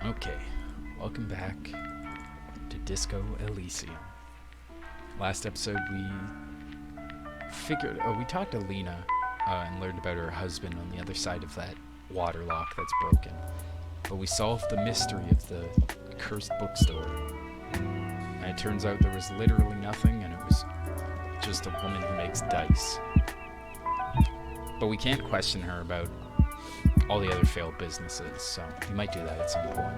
Okay, welcome back to Disco Elysium. Last episode we talked to Lena and learned about her husband on the other side of that water lock that's broken. But we solved the mystery of the cursed bookstore. And it turns out there was literally nothing, and it was just a woman who makes dice. But we can't question her about all the other failed businesses, so we might do that at some point.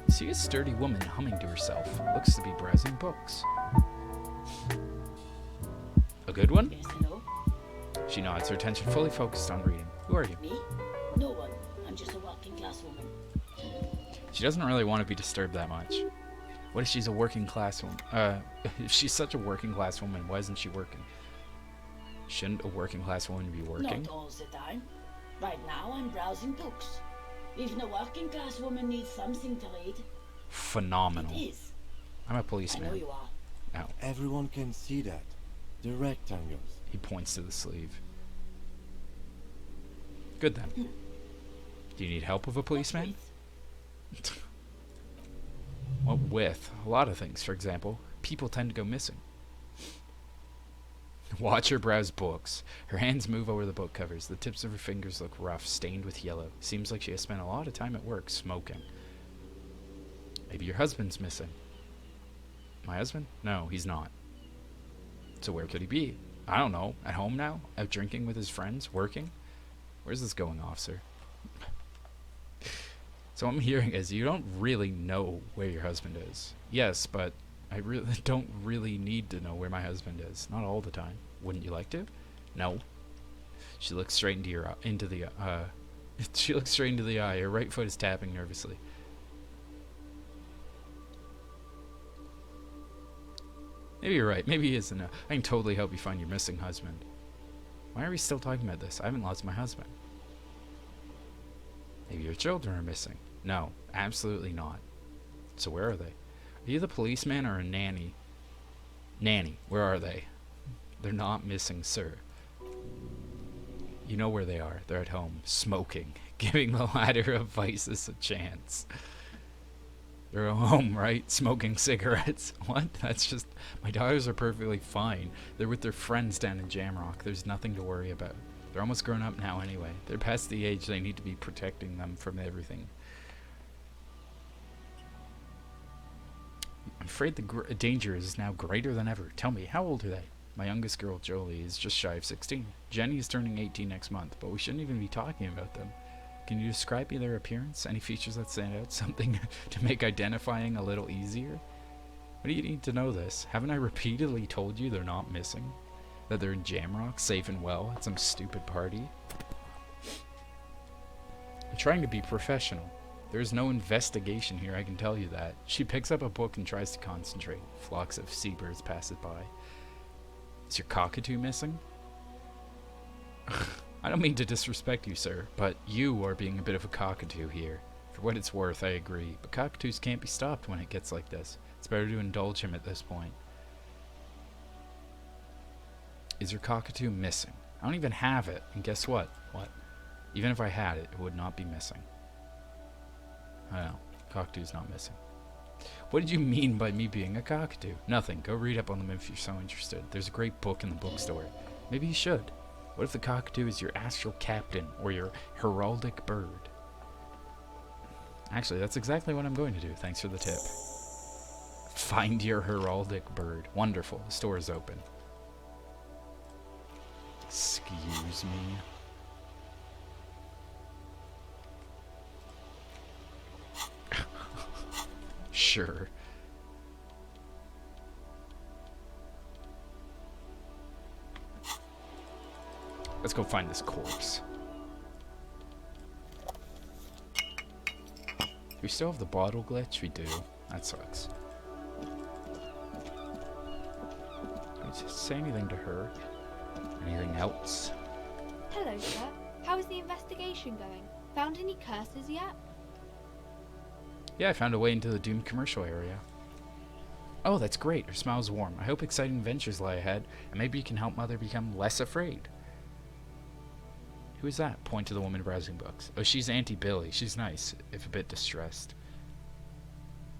See a sturdy woman humming to herself. Looks to be browsing books. A good one? Yes, hello. She nods, her attention fully focused on reading. Who are you? Me? No one. I'm just a working class woman. She doesn't really want to be disturbed that much. What if she's a working class woman? If she's such a working class woman, why isn't she working? Shouldn't a working class woman be working? Not all the time. Right now I'm browsing books. Even a working class woman needs something to read. Phenomenal. It is. I'm a I policeman. know you are. Now, Everyone can see that. The rectangles. he points to the sleeve. Good then. Do you need help with a policeman? What with? A lot of things, for example. People tend to go missing. Watch her browse books. Her hands move over the book covers. The tips of her fingers look rough, stained with yellow. Seems like she has spent a lot of time at work smoking. Maybe your husband's missing. My husband? No, he's not. So where could he be? I don't know. At home now? Out drinking with his friends? Working? Where's this going, officer? So what I'm hearing is you don't really know where your husband is. Yes, but I really don't really need to know where my husband is. Not all the time. Wouldn't you like to? No. She looks straight into the she looks straight into the eye. Her right foot is tapping nervously. Maybe you're right. Maybe he isn't. I can totally help you find your missing husband. Why are we still talking about this? I haven't lost my husband. Maybe your children are missing. No, absolutely not. So where are they? Are you the policeman or a nanny? Nanny, where are they? They're not missing, sir. You know where they are. They're at home, smoking, giving the ladder of vices a chance. They're at home, right? Smoking cigarettes. What? That's just... My daughters are perfectly fine. They're with their friends down in Jamrock. There's nothing to worry about. They're almost grown up now anyway. They're past the age they need to be protecting them from everything. I'm afraid the danger is now greater than ever. Tell me, how old are they? My youngest girl, Jolie, is just shy of 16. Jenny is turning 18 next month, but we shouldn't even be talking about them. Can you describe me their appearance? Any features that stand out? Something to make identifying a little easier? What do you need to know this? Haven't I repeatedly told you they're not missing? That they're in Jamrock, safe and well, at some stupid party? I'm trying to be professional. There is no investigation here, I can tell you that. She picks up a book and tries to concentrate. Flocks of seabirds pass it by. Is your cockatoo missing? I don't mean to disrespect you, sir, but you are being a bit of a cockatoo here. For what it's worth, I agree, but cockatoos can't be stopped when it gets like this. It's better to indulge him at this point. Is your cockatoo missing? I don't even have it, and guess what? What? Even if I had it, it would not be missing. I know. Cockatoo's not missing. What did you mean by me being a cockatoo? Nothing. Go read up on them if you're so interested. There's a great book in the bookstore. Maybe you should. What if the cockatoo is your astral captain or your heraldic bird? Actually, that's exactly what I'm going to do. Thanks for the tip. Find your heraldic bird. Wonderful. The store is open. Excuse me. Sure. Let's go find this corpse. Do we still have the bottle glitch? We do. That sucks. Did we just say anything to her? Anything else? Hello, sir. How is the investigation going? Found any curses yet? Yeah, I found a way into the doomed commercial area. Oh, that's great. Her smile's warm. I hope exciting adventures lie ahead, and maybe you can help Mother become less afraid. Who is that? Point to the woman browsing books. Oh, she's Auntie Billy. She's nice, if a bit distressed.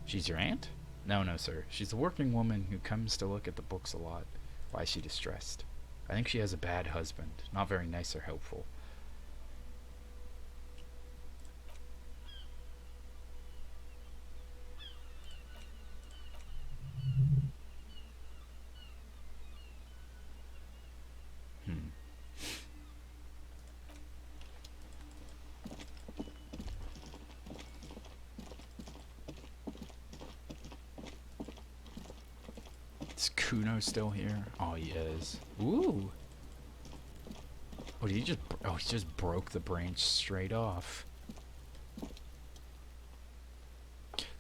She's your aunt? No, no, sir. She's a working woman who comes to look at the books a lot. Why is she distressed? I think she has a bad husband. Not very nice or helpful. Is Kuno still here? Oh, he is. Ooh. Oh, did he just? Oh, he just broke the branch straight off.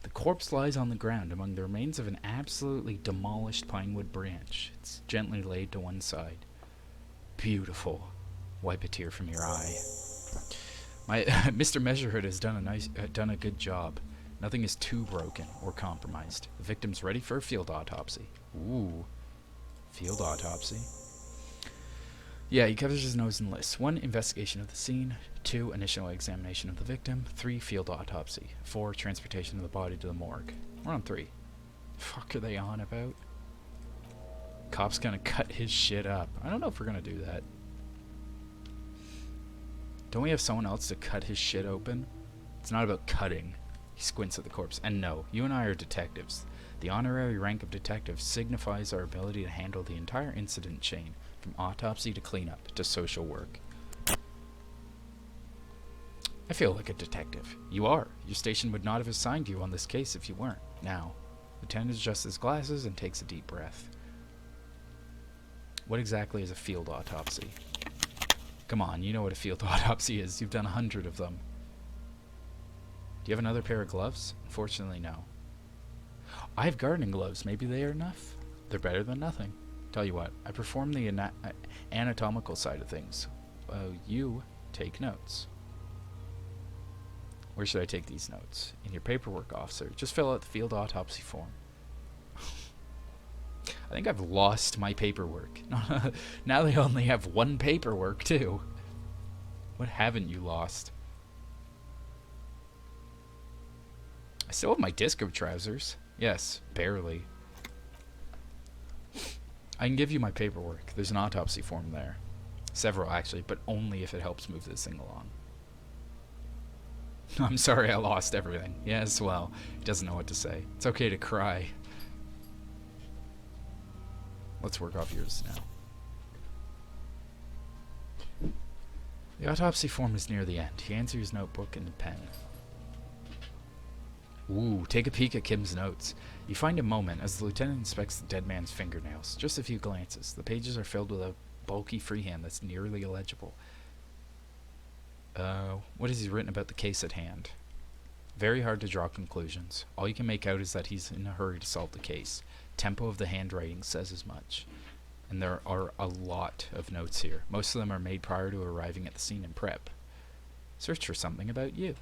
The corpse lies on the ground among the remains of an absolutely demolished pinewood branch. It's gently laid to one side. Beautiful. Wipe a tear from your eye. My Mr. Measurehood has done a good job. Nothing is too broken or compromised. The victim's ready for a field autopsy. Ooh. Field autopsy. Yeah, he covers his nose and lists. 1, investigation of the scene. 2, initial examination of the victim. 3, field autopsy. 4, transportation of the body to the morgue. We're on 3. Fuck are they on about? Cop's gonna cut his shit up. I don't know if we're gonna do that. Don't we have someone else to cut his shit open? It's not about cutting. He squints at the corpse. And no, you and I are detectives. The honorary rank of detective signifies our ability to handle the entire incident chain, from autopsy to cleanup to social work. I feel like a detective. You are. Your station would not have assigned you on this case if you weren't. Now, Lieutenant adjusts his glasses and takes a deep breath. What exactly is a field autopsy? Come on, you know what a field autopsy is. You've done 100 of them. Do you have another pair of gloves? Unfortunately, no. I have gardening gloves. Maybe they are enough? They're better than nothing. Tell you what, I perform the anatomical side of things. You take notes. Where should I take these notes? In your paperwork, officer. Just fill out the field autopsy form. I think I've lost my paperwork. Now they only have 1 paperwork, too. What haven't you lost? I still have my disco trousers. Yes, barely. I can give you my paperwork. There's an autopsy form there. Several, actually, but only if it helps move this thing along. I'm sorry I lost everything. Yes, well, he doesn't know what to say. It's okay to cry. Let's work off yours now. The autopsy form is near the end. He hands you his notebook and a pen. Ooh, take a peek at Kim's notes. You find a moment as the lieutenant inspects the dead man's fingernails. Just a few glances. The pages are filled with a bulky freehand that's nearly illegible. What has he written about the case at hand? Very hard to draw conclusions. All you can make out is that he's in a hurry to solve the case. Tempo of the handwriting says as much. And there are a lot of notes here. Most of them are made prior to arriving at the scene in prep. Search for something about you.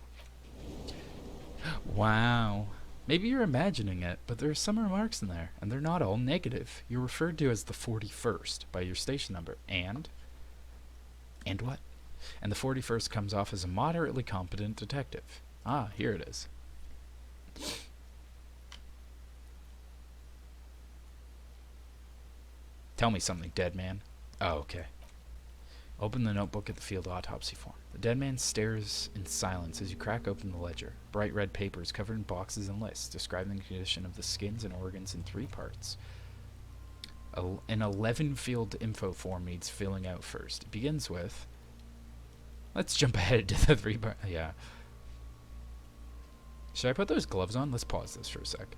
Wow. Maybe you're imagining it, but there are some remarks in there, and they're not all negative. You're referred to as the 41st by your station number, and what? And the 41st comes off as a moderately competent detective. Ah, here it is. Tell me something, dead man. Oh, okay. Open the notebook at the field autopsy form. The dead man stares in silence as you crack open the ledger. Bright red papers covered in boxes and lists describing the condition of the skins and organs in 3 parts. An 11-field info form needs filling out first. It begins with... Let's jump ahead to the 3 part... Yeah. Should I put those gloves on? Let's pause this for a sec.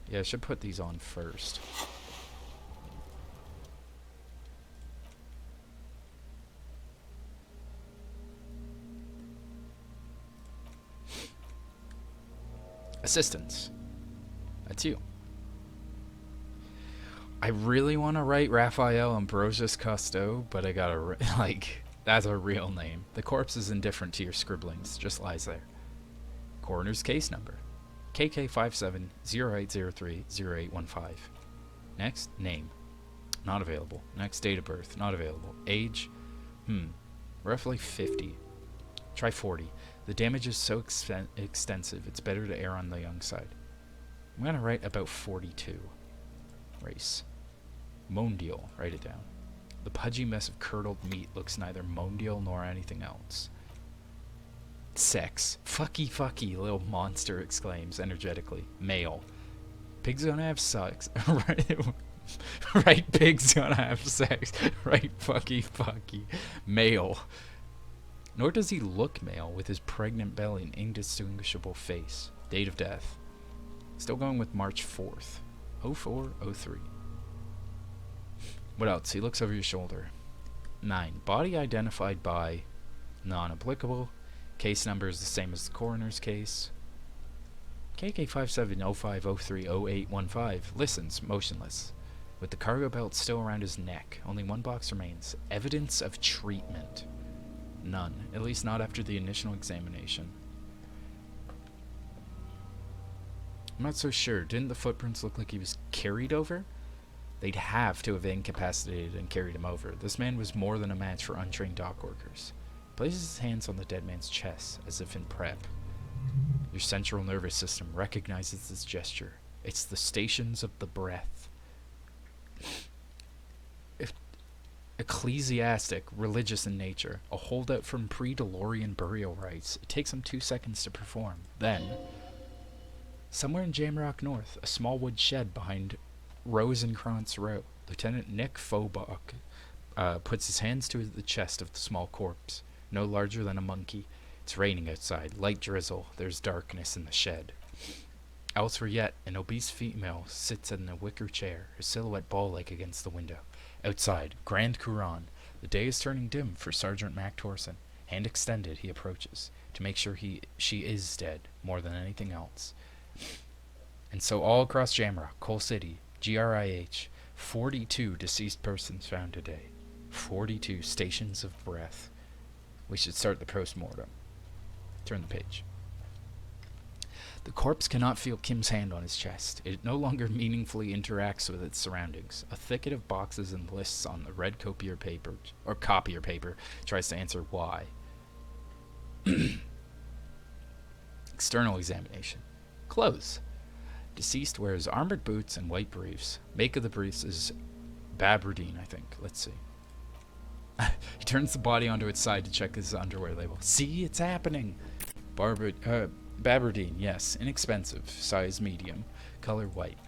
Yeah, I should put these on first. Assistance. That's you. I really want to write Raphael Ambrosius Cousteau, but I gotta, like, that's a real name. The corpse is indifferent to your scribblings, just lies there. Coroner's case number. KK57-0803-0815. Next, name. not available. Next date of birth, not available. Age, roughly 50. Try 40. The damage is so extensive, it's better to err on the young side. I'm gonna write about 42. Race. Mondial, write it down. The pudgy mess of curdled meat looks neither mondial nor anything else. Sex. Fucky, little monster exclaims energetically. Male. Pigs gonna have sex. Right, pigs gonna have sex. Right, fucky. Male. Nor does he look male with his pregnant belly and indistinguishable face. Date of death. Still going with March 4th. 0403. What else? He looks over your shoulder. 9. Body identified by non-applicable. Case number is the same as the coroner's case. KK5705030815 listens, motionless, with the cargo belt still around his neck. Only one box remains. Evidence of treatment. None. At least not after the initial examination. I'm not so sure. Didn't the footprints look like he was carried over? They'd have to have incapacitated and carried him over. This man was more than a match for untrained dock workers. Places his hands on the dead man's chest, as if in prep. Your central nervous system recognizes this gesture. It's the stations of the breath. Ecclesiastic, religious in nature, a holdout from pre-DeLorean burial rites. It takes him 2 seconds to perform. Then, somewhere in Jamrock North, a small wood shed behind Rosencrantz Row, Lieutenant Nick Fobach puts his hands to the chest of the small corpse, no larger than a monkey. It's raining outside, light drizzle. There's darkness in the shed. Elsewhere yet, an obese female sits in a wicker chair, her silhouette ball-like against the window. Outside, Grand Couronne. The day is turning dim for Sergeant Mac Torson. Hand extended, he approaches, to make sure she is dead, more than anything else. And so all across Jamrock, Coal City, GRIH, 42 deceased persons found today. 42 stations of breath. We should start the post-mortem. Turn the page. The corpse cannot feel Kim's hand on his chest. It no longer meaningfully interacts with its surroundings. A thicket of boxes and lists on the red copier paper tries to answer why. External examination. Clothes. Deceased wears armored boots and white briefs. Make of the briefs is Babardine, I think. Let's see. He turns the body onto its side to check his underwear label. See, it's happening. Babardine, yes. Inexpensive. Size medium. Color white.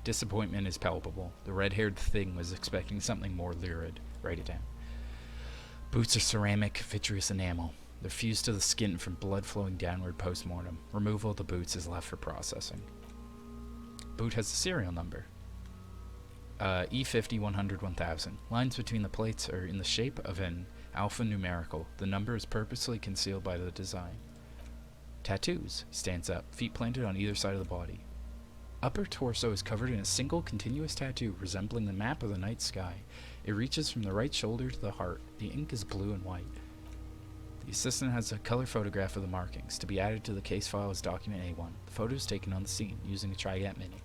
Disappointment is palpable. The red-haired thing was expecting something more lurid. Write it down. Boots are ceramic, vitreous enamel. They're fused to the skin from blood flowing downward post-mortem. Removal of the boots is left for processing. Boot has a serial number. E50 100 1000. Lines between the plates are in the shape of an alphanumerical. The number is purposely concealed by the design. Tattoos. Stands up, feet planted on either side of the body. Upper torso is covered in a single continuous tattoo resembling the map of the night sky. It reaches from the right shoulder to the heart. The ink is blue and white. The assistant has a color photograph of the markings. To be added to the case file as document A1. The photo is taken on the scene using a Trigat Mini.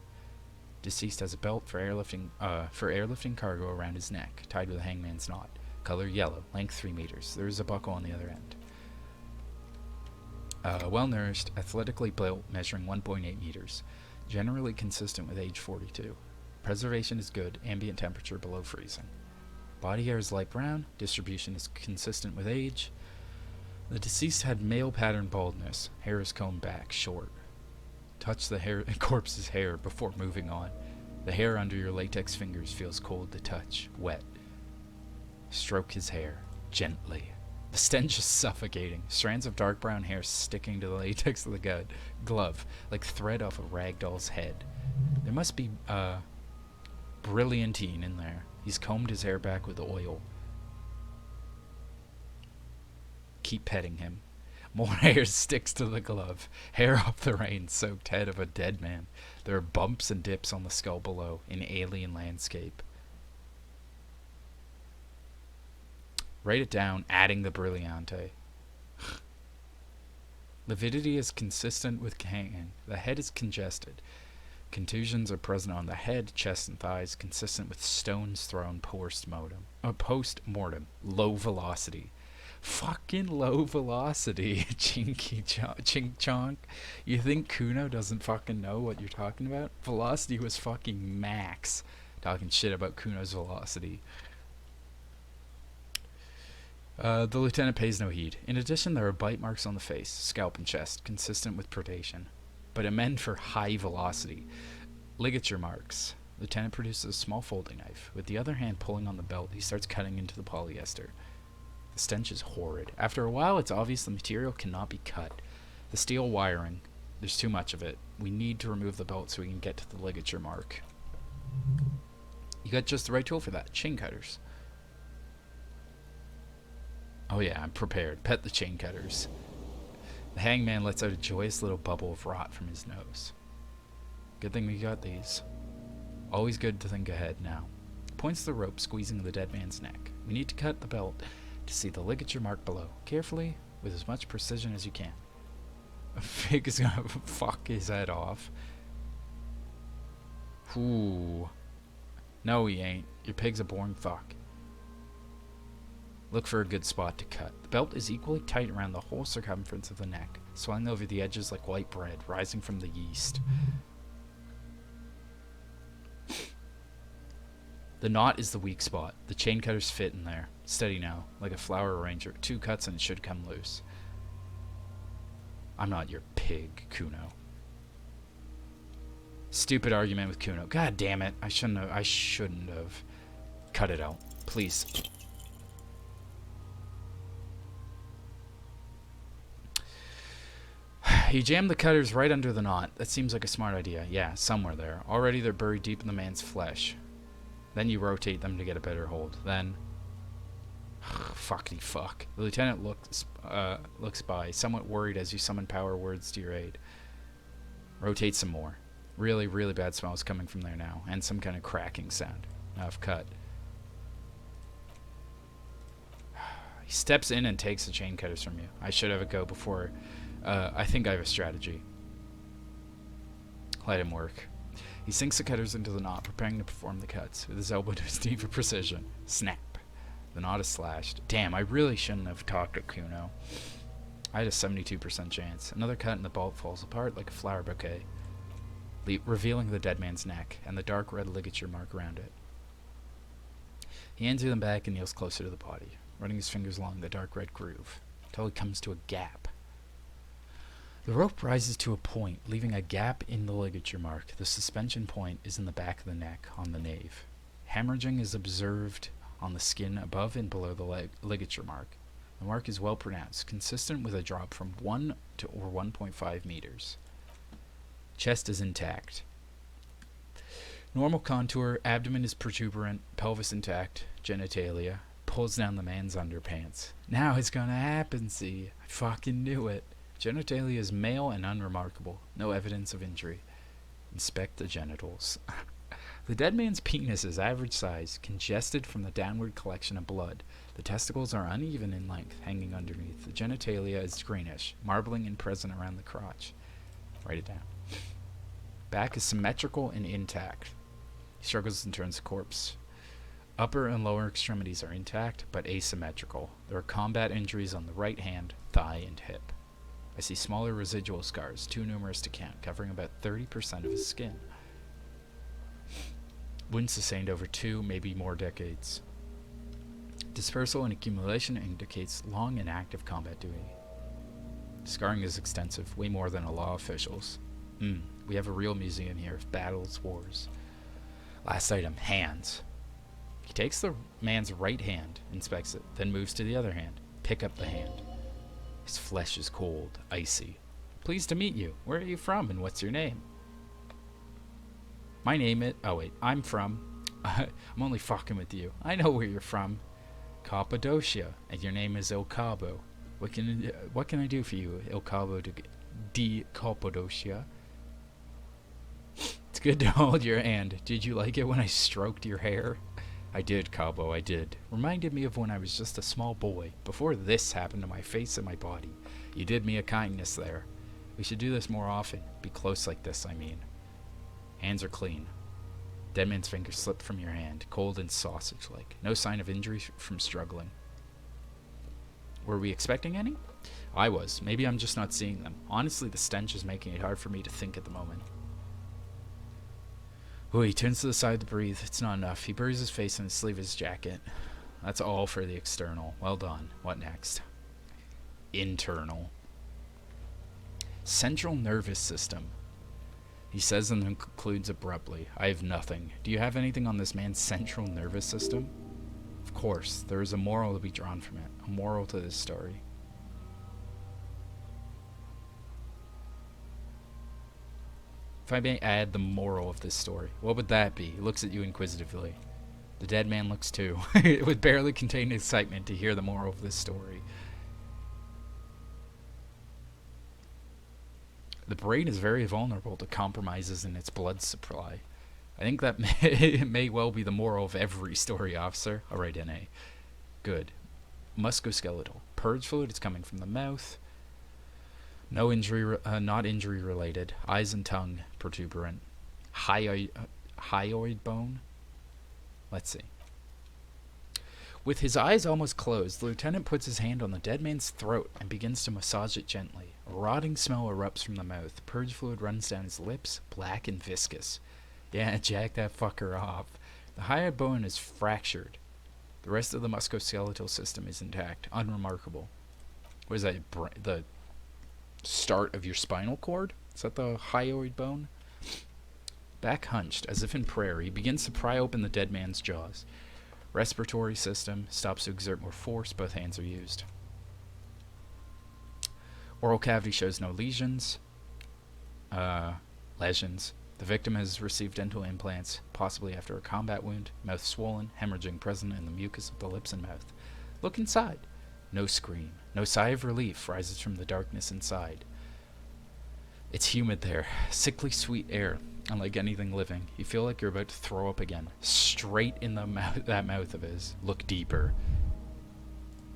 Deceased has a belt for airlifting cargo around his neck, tied with a hangman's knot. Color yellow, length 3 meters. There is a buckle on the other end. Well-nourished, athletically built, measuring 1.8 meters. Generally consistent with age 42. Preservation is good, ambient temperature below freezing. Body hair is light brown, distribution is consistent with age. The deceased had male pattern baldness, hair is combed back, short. Touch the corpse's hair before moving on. The hair under your latex fingers feels cold to touch, wet. Stroke his hair, gently. The stench is suffocating. Strands of dark brown hair sticking to the latex of the glove, like thread off a rag doll's head. There must be, brilliantine in there. He's combed his hair back with oil. Keep petting him. More hair sticks to the glove. Hair off the rain-soaked head of a dead man. There are bumps and dips on the skull below, an alien landscape. Write it down, adding the brillante. Lividity is consistent with hanging. The head is congested. Contusions are present on the head, chest, and thighs, consistent with stones thrown post-mortem. Low velocity. Fucking low velocity, Chink Chonk. You think Kuno doesn't fucking know what you're talking about? Velocity was fucking max. Talking shit about Kuno's velocity. The lieutenant pays no heed. In addition, there are bite marks on the face, scalp, and chest, consistent with predation, but amend for high velocity. Ligature marks. Lieutenant produces a small folding knife. With the other hand pulling on the belt, he starts cutting into the polyester. The stench is horrid. After a while, it's obvious the material cannot be cut. The steel wiring, there's too much of it. We need to remove the belt so we can get to the ligature mark. You got just the right tool for that. Chain cutters. Oh yeah, I'm prepared. Pet the chain cutters. The hangman lets out a joyous little bubble of rot from his nose. Good thing we got these. Always good to think ahead now. Points to the rope squeezing the dead man's neck. We need to cut the belt to see the ligature mark below. Carefully, with as much precision as you can. A pig is gonna fuck his head off. Ooh. No, he ain't. Your pig's a born fuck. Look for a good spot to cut. The belt is equally tight around the whole circumference of the neck, swelling over the edges like white bread, rising from the yeast. The knot is the weak spot. The chain cutters fit in there. Steady now, like a flower arranger. 2 cuts and it should come loose. I'm not your pig, Kuno. Stupid argument with Kuno. God damn it. I shouldn't have. Cut it out. Please. He jammed the cutters right under the knot. That seems like a smart idea. Yeah, somewhere there. Already they're buried deep in the man's flesh. Then you rotate them to get a better hold. Then... fuckity fuck. The lieutenant looks by, somewhat worried as you summon power words to your aid. Rotate some more. Really, really bad smells coming from there now. And some kind of cracking sound. Now I've cut. He steps in and takes the chain cutters from you. I should have a go before... I think I have a strategy. Let him work. He sinks the cutters into the knot, preparing to perform the cuts, with his elbow to his knee for precision. Snap. The knot is slashed. Damn, I really shouldn't have talked to Kuno. I had a 72% chance. Another cut and the bolt falls apart like a flower bouquet, revealing the dead man's neck and the dark red ligature mark around it. He hands you them back and kneels closer to the body, running his fingers along the dark red groove, until he comes to a gap. The rope rises to a point, leaving a gap in the ligature mark. The suspension point is in the back of the neck, on the nape. Hemorrhaging is observed on the skin above and below the ligature mark. The mark is well pronounced, consistent with a drop from 1 to or 1.5 meters. Chest is intact. Normal contour, abdomen is protuberant, pelvis intact, genitalia. Pulls down the man's underpants. Now it's gonna happen, see? I fucking knew it. Genitalia is male and unremarkable. No evidence of injury. Inspect the genitals. The dead man's penis is average size, congested from the downward collection of blood. The testicles are uneven in length, hanging underneath. The genitalia is greenish, marbling and present around the crotch. Write it down. Back is symmetrical and intact. He struggles and turns the corpse. Upper and lower extremities are intact, but asymmetrical. There are combat injuries on the right hand, thigh, and hip. I see smaller residual scars, too numerous to count, covering about 30% of his skin. Wounds sustained over 2, maybe more decades. Dispersal and accumulation indicates long and active combat duty. Scarring is extensive, way more than a law official's. We have a real museum here of battles, wars. Last item, hands. He takes the man's right hand, inspects it, then moves to the other hand. Pick up the hand. His flesh is cold, icy. Pleased to meet you. Where are you from and what's your name? My name is... Oh wait, I'm from... I'm only fucking with you. I know where you're from. Cappadocia. And your name is Il Cabo. What can I do for you, Il Cabo di Cappadocia? It's good to hold your hand. Did you like it when I stroked your hair? I did, Cabo, I did. Reminded me of when I was just a small boy, before this happened to my face and my body. You did me a kindness there. We should do this more often. Be close like this, I mean. Hands are clean. Dead man's fingers slip from your hand, cold and sausage-like. No sign of injury from struggling. Were we expecting any? I was. Maybe I'm just not seeing them. Honestly, the stench is making it hard for me to think at the moment. Oh, he turns to the side to breathe. It's not enough. He buries his face in the sleeve of his jacket. That's all for the external. Well done. What next? Internal. Central nervous system. He says and then concludes abruptly. I have nothing. Do you have anything on this man's central nervous system? Of course. There is a moral to be drawn from it. A moral to this story. If I may add the moral of this story, what would that be? He looks at you inquisitively. The dead man looks too. It would barely contain excitement to hear the moral of this story. The brain is very vulnerable to compromises in its blood supply. I think that may well be the moral of every story, officer. All right, N.A. Good. Musculoskeletal. Purge fluid is coming from the mouth. No injury, not injury related. Eyes and tongue protuberant. Hyoid bone. Let's see. With his eyes almost closed, the lieutenant puts his hand on the dead man's throat and begins to massage it gently. A rotting smell erupts from the mouth. Purge fluid runs down his lips, black and viscous. Yeah, jack that fucker off. The hyoid bone is fractured. The rest of the musculoskeletal system is intact, unremarkable. What is that? The start of your spinal cord? Is that the hyoid bone? Back hunched, as if in prayer, he begins to pry open the dead man's jaws. Respiratory system stops to exert more force. Both hands are used. Oral cavity shows no lesions. Lesions. The victim has received dental implants, possibly after a combat wound. Mouth swollen, hemorrhaging present in the mucus of the lips and mouth. Look inside. No scream. No sigh of relief rises from the darkness inside. It's humid there. Sickly sweet air. Unlike anything living, you feel like you're about to throw up again. Straight in the that mouth of his. Look deeper.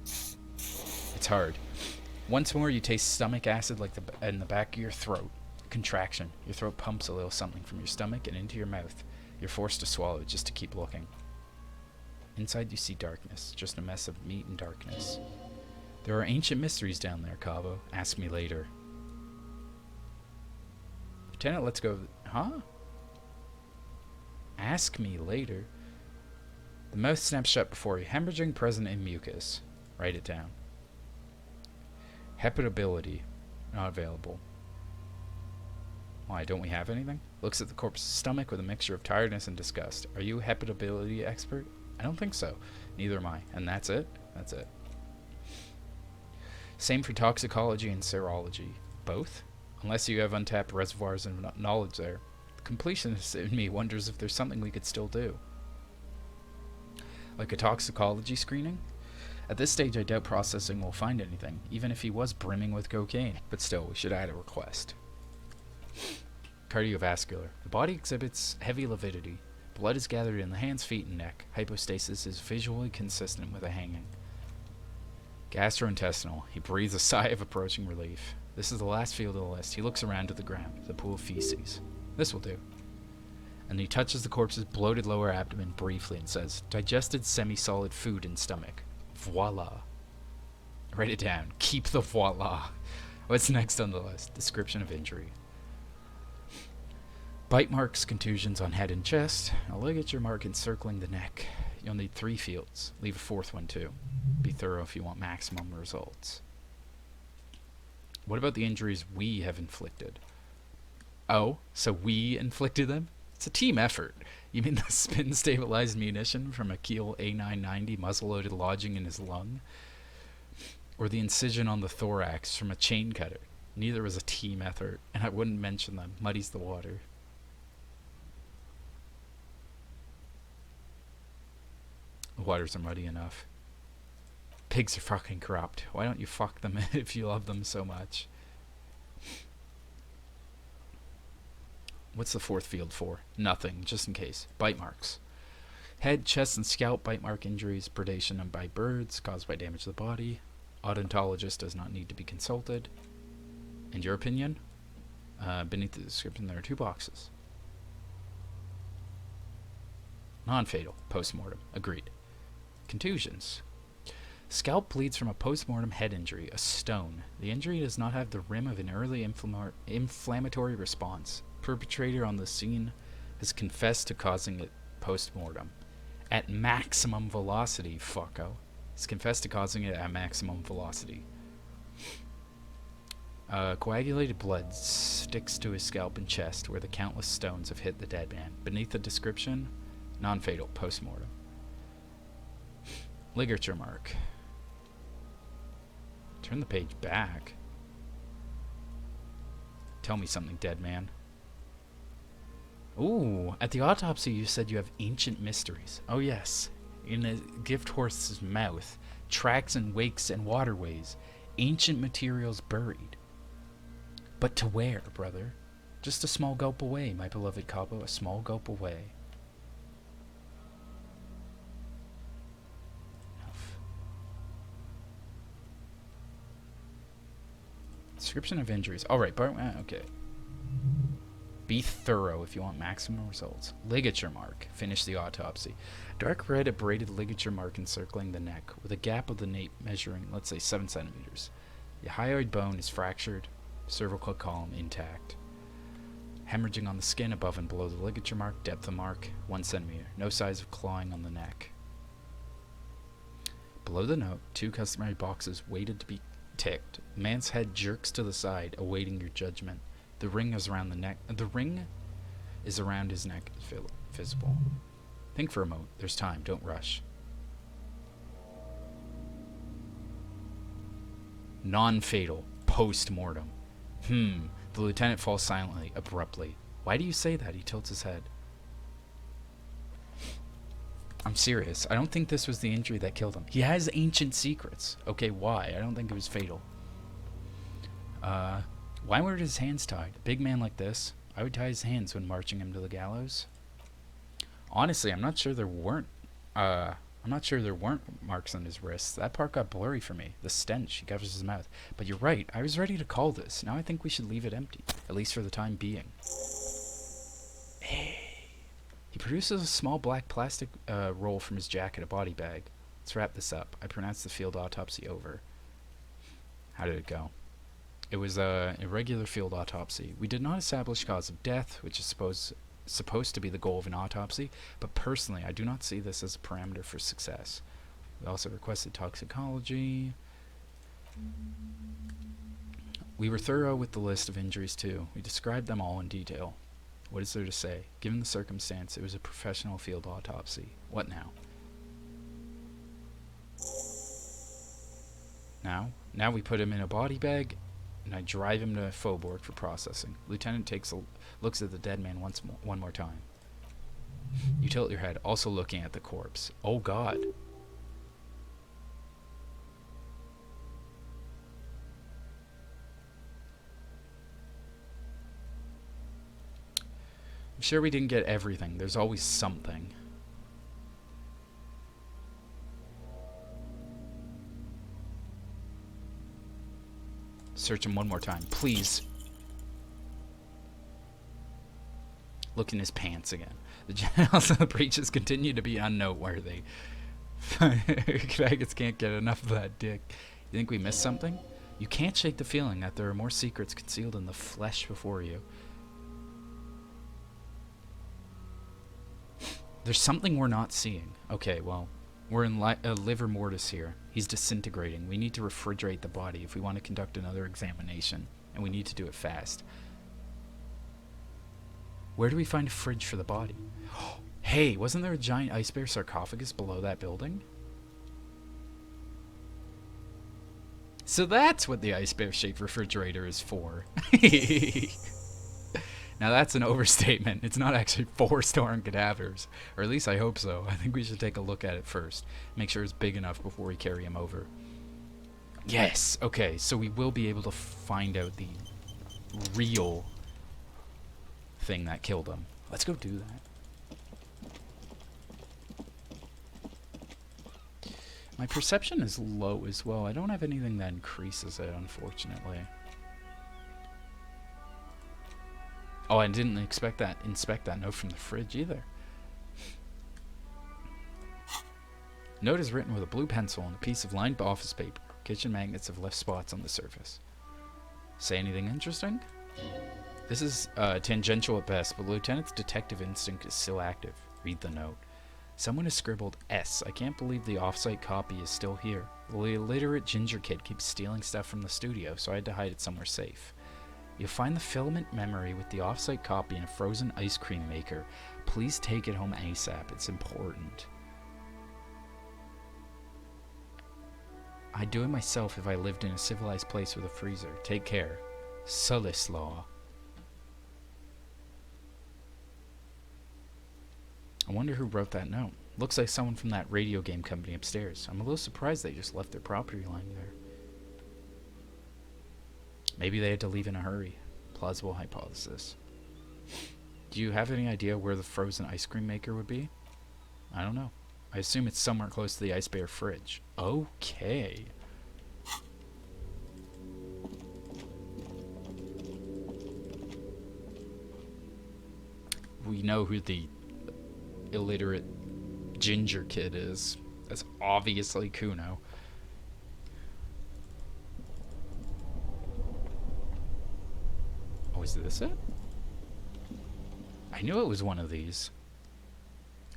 It's hard. Once more, you taste stomach acid like in the back of your throat. Contraction. Your throat pumps a little something from your stomach and into your mouth. You're forced to swallow just to keep looking. Inside, you see darkness. Just a mess of meat and darkness. There are ancient mysteries down there, Cabo. Ask me later. Lieutenant, let's go. Huh? Ask me later. The mouth snaps shut before you. Hemorrhaging present in mucus. Write it down. Hepatability. Not available. Why, don't we have anything? Looks at the corpse's stomach with a mixture of tiredness and disgust. Are you a hepatability expert? I don't think so. Neither am I. And that's it? That's it. Same for toxicology and serology. Both? Unless you have untapped reservoirs of knowledge there. The completionist in me wonders if there's something we could still do. Like a toxicology screening? At this stage, I doubt processing will find anything, even if he was brimming with cocaine. But still, we should add a request. Cardiovascular. The body exhibits heavy lividity. Blood is gathered in the hands, feet, and neck. Hypostasis is visually consistent with a hanging. Gastrointestinal. He breathes a sigh of approaching relief. This is the last field of the list. He looks around to the ground, the pool of feces. This will do. And he touches the corpse's bloated lower abdomen briefly and says, digested semi-solid food in stomach. Voila. Write it down. Keep the voila. What's next on the list? Description of injury. Bite marks, contusions on head and chest. A ligature mark encircling the neck. You'll need 3 fields. Leave a 4th one too. Be thorough if you want maximum results. What about the injuries we have inflicted? Oh, so we inflicted them? It's a team effort. You mean the spin-stabilized munition from a Kiel A990 muzzle-loaded lodging in his lung? Or the incision on the thorax from a chain cutter? Neither was a team effort, and I wouldn't mention them. Muddies the water. The waters are muddy enough. Pigs are fucking corrupt. Why don't you fuck them if you love them so much? What's the 4th field for? Nothing, just in case. Bite marks. Head, chest, and scalp bite mark injuries, predation by birds, caused by damage to the body. Odontologist does not need to be consulted. In your opinion? Beneath the description there are 2 boxes. Non-fatal. Post-mortem. Agreed. Contusions. Scalp bleeds from a post-mortem head injury, a stone. The injury does not have the rim of an early inflammatory response. Perpetrator on the scene has confessed to causing it post-mortem. At maximum velocity, fucko. He's confessed to causing it at maximum velocity. Coagulated blood sticks to his scalp and chest where the countless stones have hit the dead man. Beneath the description, non-fatal, post-mortem. Ligature mark. Turn the page back. Tell me something, dead man. Ooh, at the autopsy you said you have ancient mysteries. Oh yes, in a gift horse's mouth, tracks and wakes and waterways, ancient materials buried. But to where, brother? Just a small gulp away, my beloved Cabo, a small gulp away. Enough. Description of injuries. Alright, okay. Be thorough if you want maximum results. Ligature mark. Finish the autopsy. Dark red abraded ligature mark encircling the neck, with a gap of the nape measuring, let's say, 7 centimeters. The hyoid bone is fractured. Cervical column intact. Hemorrhaging on the skin above and below the ligature mark. Depth of mark 1 centimeter. No signs of clawing on the neck. Below the note, 2 customary boxes waited to be ticked. The man's head jerks to the side, awaiting your judgment. The ring is around the neck. The ring is around his neck, visible. Think for a moment. There's time. Don't rush. Non-fatal. Post-mortem. The lieutenant falls silently, abruptly. Why do you say that? He tilts his head. I'm serious. I don't think this was the injury that killed him. He has ancient secrets. Okay, why? I don't think it was fatal. Why were his hands tied? A big man like this, I would tie his hands when marching him to the gallows. Honestly, I'm not sure there weren't marks on his wrists. That part got blurry for me. The stench, he covers his mouth. But you're right, I was ready to call this. Now I think we should leave it empty, at least for the time being. Hey. He produces a small black plastic roll from his jacket, a body bag. Let's wrap this up. I pronounce the field autopsy over. How did it go? It was a irregular field autopsy. We did not establish cause of death, which is supposed to be the goal of an autopsy, but personally I do not see this as a parameter for success. We also requested toxicology. We were thorough with the list of injuries too. We described them all in detail. What is there to say? Given the circumstance, it was a professional field autopsy. What now? Now we put him in a body bag and I drive him to Faubourg for processing. Lieutenant looks at the dead man one more time. You tilt your head, also looking at the corpse. Oh God. I'm sure we didn't get everything. There's always something. Search him one more time, please. Look in his pants again. The genitals of the breeches continue to be unnoteworthy. Faggots can't get enough of that dick. You think we missed something? You can't shake the feeling that there are more secrets concealed in the flesh before you. There's something we're not seeing. Okay, well, we're in liver mortis here. He's disintegrating. We need to refrigerate the body if we want to conduct another examination, and we need to do it fast. Where do we find a fridge for the body? Hey, wasn't there a giant ice bear sarcophagus below that building? So that's what the ice bear shaped refrigerator is for. Now that's an overstatement. It's not actually for storing cadavers. Or at least I hope so. I think we should take a look at it first. Make sure it's big enough before we carry him over. Yes! Okay, so we will be able to find out the real thing that killed him. Let's go do that. My perception is low as well. I don't have anything that increases it, unfortunately. Oh, I didn't inspect that note from the fridge either. Note is written with a blue pencil on a piece of lined office paper. Kitchen magnets have left spots on the surface. Say anything interesting? This is tangential at best, but the lieutenant's detective instinct is still active. Read the note. Someone has scribbled S. I can't believe the off-site copy is still here. The illiterate ginger kid keeps stealing stuff from the studio, so I had to hide it somewhere safe. You'll find the filament memory with the off-site copy in a frozen ice cream maker. Please take it home ASAP. It's important. I'd do it myself if I lived in a civilized place with a freezer. Take care. Sulislaw. I wonder who wrote that note. Looks like someone from that radio game company upstairs. I'm a little surprised they just left their property line there. Maybe they had to leave in a hurry. Plausible hypothesis. Do you have any idea where the frozen ice cream maker would be? I don't know. I assume it's somewhere close to the Ice Bear fridge. Okay. We know who the illiterate ginger kid is. That's obviously Kuno. Oh, is this it? I knew it was one of these.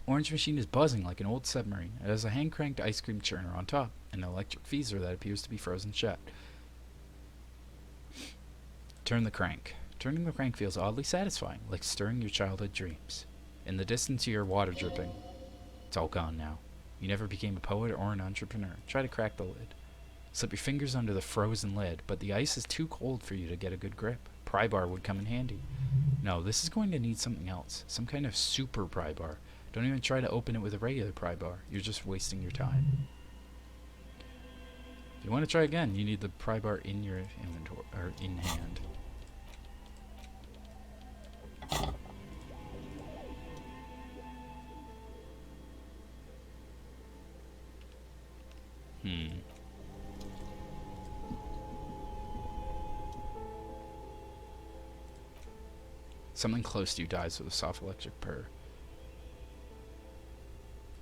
Orange machine is buzzing like an old submarine. It has a hand-cranked ice cream churner on top, and an electric freezer that appears to be frozen shut. Turn the crank. Turning the crank feels oddly satisfying, like stirring your childhood dreams. In the distance you hear water dripping. It's all gone now. You never became a poet or an entrepreneur. Try to crack the lid. Slip your fingers under the frozen lid, but the ice is too cold for you to get a good grip. Pry bar would come in handy. No, this is going to need something else. Some kind of super pry bar. Don't even try to open it with a regular pry bar. You're just wasting your time. If you want to try again, you need the pry bar in your inventory, or in hand. Something close to you dies with a soft electric purr.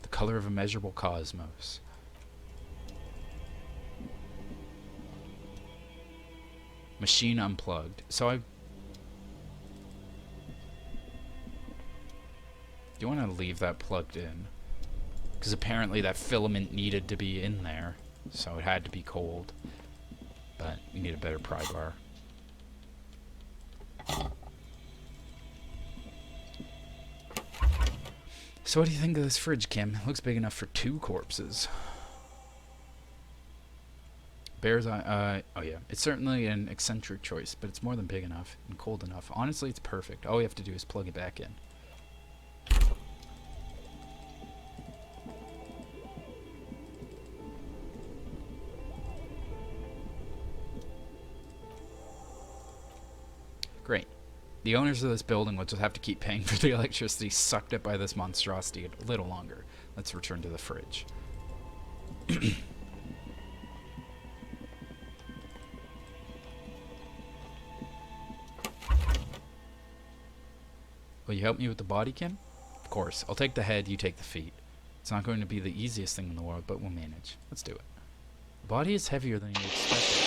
The color of immeasurable cosmos. Machine unplugged. So do you want to leave that plugged in? Because apparently that filament needed to be in there, so it had to be cold. But we need a better pry bar. So what do you think of this fridge, Kim? It looks big enough for 2 corpses. Bear's eye, oh yeah. It's certainly an eccentric choice, but it's more than big enough and cold enough. Honestly, it's perfect. All we have to do is plug it back in. Great. The owners of this building will just have to keep paying for the electricity sucked up by this monstrosity a little longer. Let's return to the fridge. Will you help me with the body, Kim? Of course. I'll take the head, you take the feet. It's not going to be the easiest thing in the world, but we'll manage. Let's do it. The body is heavier than you expected.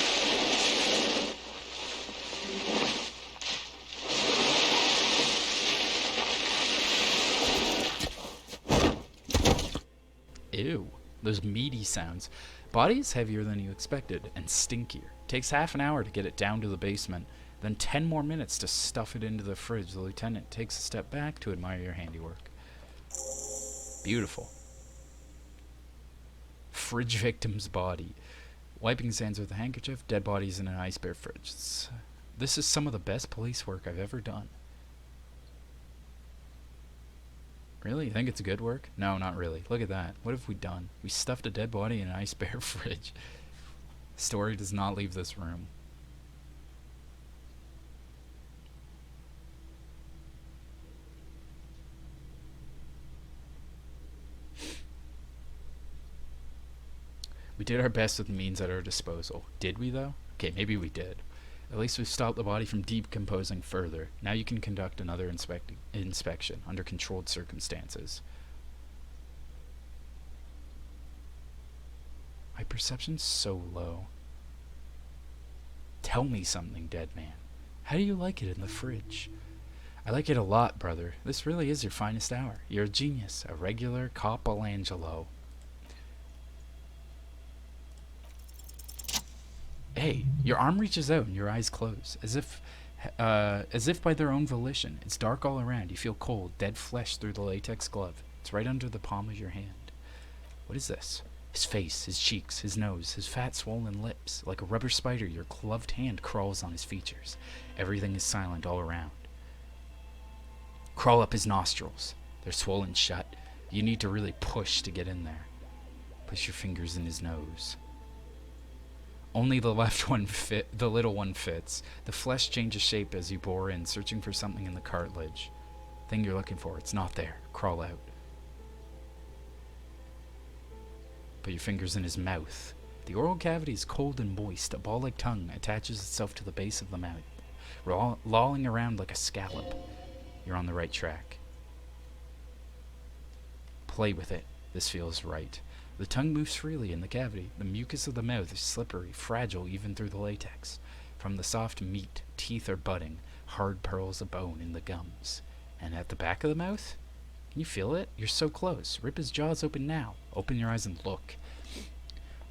Ew, those meaty sounds. Body is heavier than you expected and stinkier. Takes half an hour to get it down to the basement, then 10 more minutes to stuff it into the fridge. The lieutenant takes a step back to admire your handiwork. Beautiful. Fridge victim's body. Wiping his hands with a handkerchief, dead bodies in an ice bear fridge. This is some of the best police work I've ever done. Really? You think it's good work? No, not really. Look at that. What have we done? We stuffed a dead body in an ice bear fridge. Story does not leave this room. We did our best with the means at our disposal. Did we, though? Okay, maybe we did. At least we've stopped the body from decomposing further. Now you can conduct another inspection under controlled circumstances. perception's so low. Tell me something, dead man. How do you like it in the fridge? I like it a lot, brother. This really is your finest hour. You're a genius, a regular Copolangelo. Hey, your arm reaches out and your eyes close, as if by their own volition. It's dark all around. You feel cold, dead flesh through the latex glove. It's right under the palm of your hand. What is this? His face, his cheeks, his nose, his fat swollen lips. Like a rubber spider, your gloved hand crawls on his features. Everything is silent all around. Crawl up his nostrils. They're swollen shut. You need to really push to get in there. Push your fingers in his nose. Only the left one the little one fits. The flesh changes shape as you bore in, searching for something in the cartilage. Thing you're looking for, it's not there. Crawl out. Put your fingers in his mouth. The oral cavity is cold and moist. A ball-like tongue attaches itself to the base of the mouth, lolling around like a scallop. You're on the right track. Play with it. This feels right. The tongue moves freely in the cavity. The mucus of the mouth is slippery, fragile even through the latex. From the soft meat, teeth are budding, hard pearls of bone in the gums. And at the back of the mouth? Can you feel it? You're so close. Rip his jaws open now. Open your eyes and look.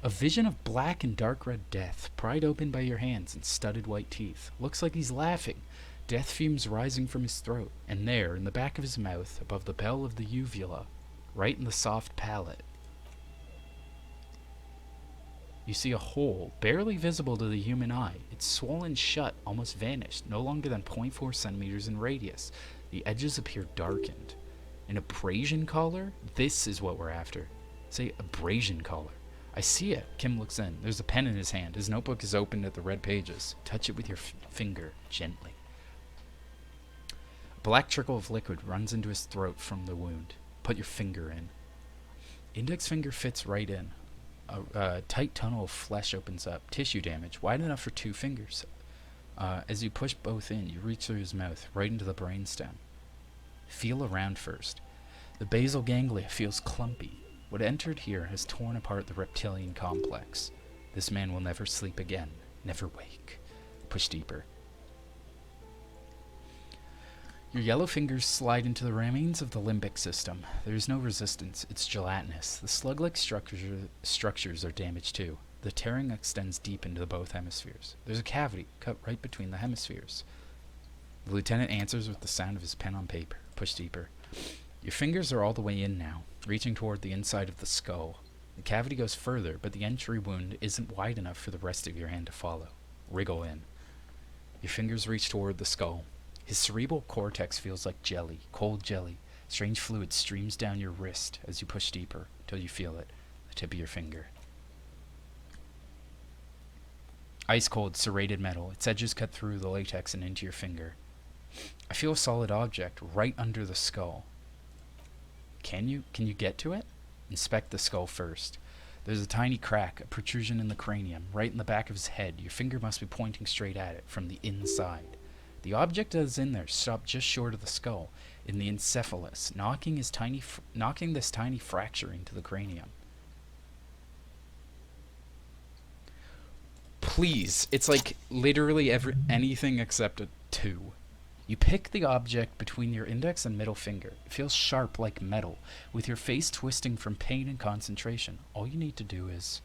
A vision of black and dark red death, pried open by your hands and studded white teeth. Looks like he's laughing. Death fumes rising from his throat. And there, in the back of his mouth, above the bell of the uvula, right in the soft palate, you see a hole, barely visible to the human eye. It's swollen shut, almost vanished, no longer than 0.4 centimeters in radius. The edges appear darkened. An abrasion collar? This is what we're after. Say abrasion collar. I see it. Kim looks in. There's a pen in his hand. His notebook is opened at the red pages. Touch it with your finger, gently. A black trickle of liquid runs into his throat from the wound. Put your finger in. Index finger fits right in. A tight tunnel of flesh opens up. Tissue damage, wide enough for 2 fingers. As you push both in, you reach through his mouth, right into the brainstem. Feel around first. The basal ganglia feels clumpy. What entered here has torn apart the reptilian complex. This man will never sleep again, never wake. Push deeper. Your yellow fingers slide into the remains of the limbic system. There is no resistance. It's gelatinous. The slug-like structures are damaged too. The tearing extends deep into both hemispheres. There's a cavity cut right between the hemispheres. The lieutenant answers with the sound of his pen on paper. Push deeper. Your fingers are all the way in now, reaching toward the inside of the skull. The cavity goes further, but the entry wound isn't wide enough for the rest of your hand to follow. Wriggle in. Your fingers reach toward the skull. His cerebral cortex feels like jelly, cold jelly. Strange fluid streams down your wrist as you push deeper, till you feel it, the tip of your finger. Ice cold, serrated metal. Its edges cut through the latex and into your finger. I feel a solid object right under the skull. Can you get to it? Inspect the skull first. There's a tiny crack, a protrusion in the cranium, right in the back of his head. Your finger must be pointing straight at it from the inside. The object that is in there stopped just short of the skull, in the encephalus, knocking this tiny fracture into the cranium. Please, it's like literally anything except a 2. You pick the object between your index and middle finger. It feels sharp like metal, with your face twisting from pain and concentration. All you need to do is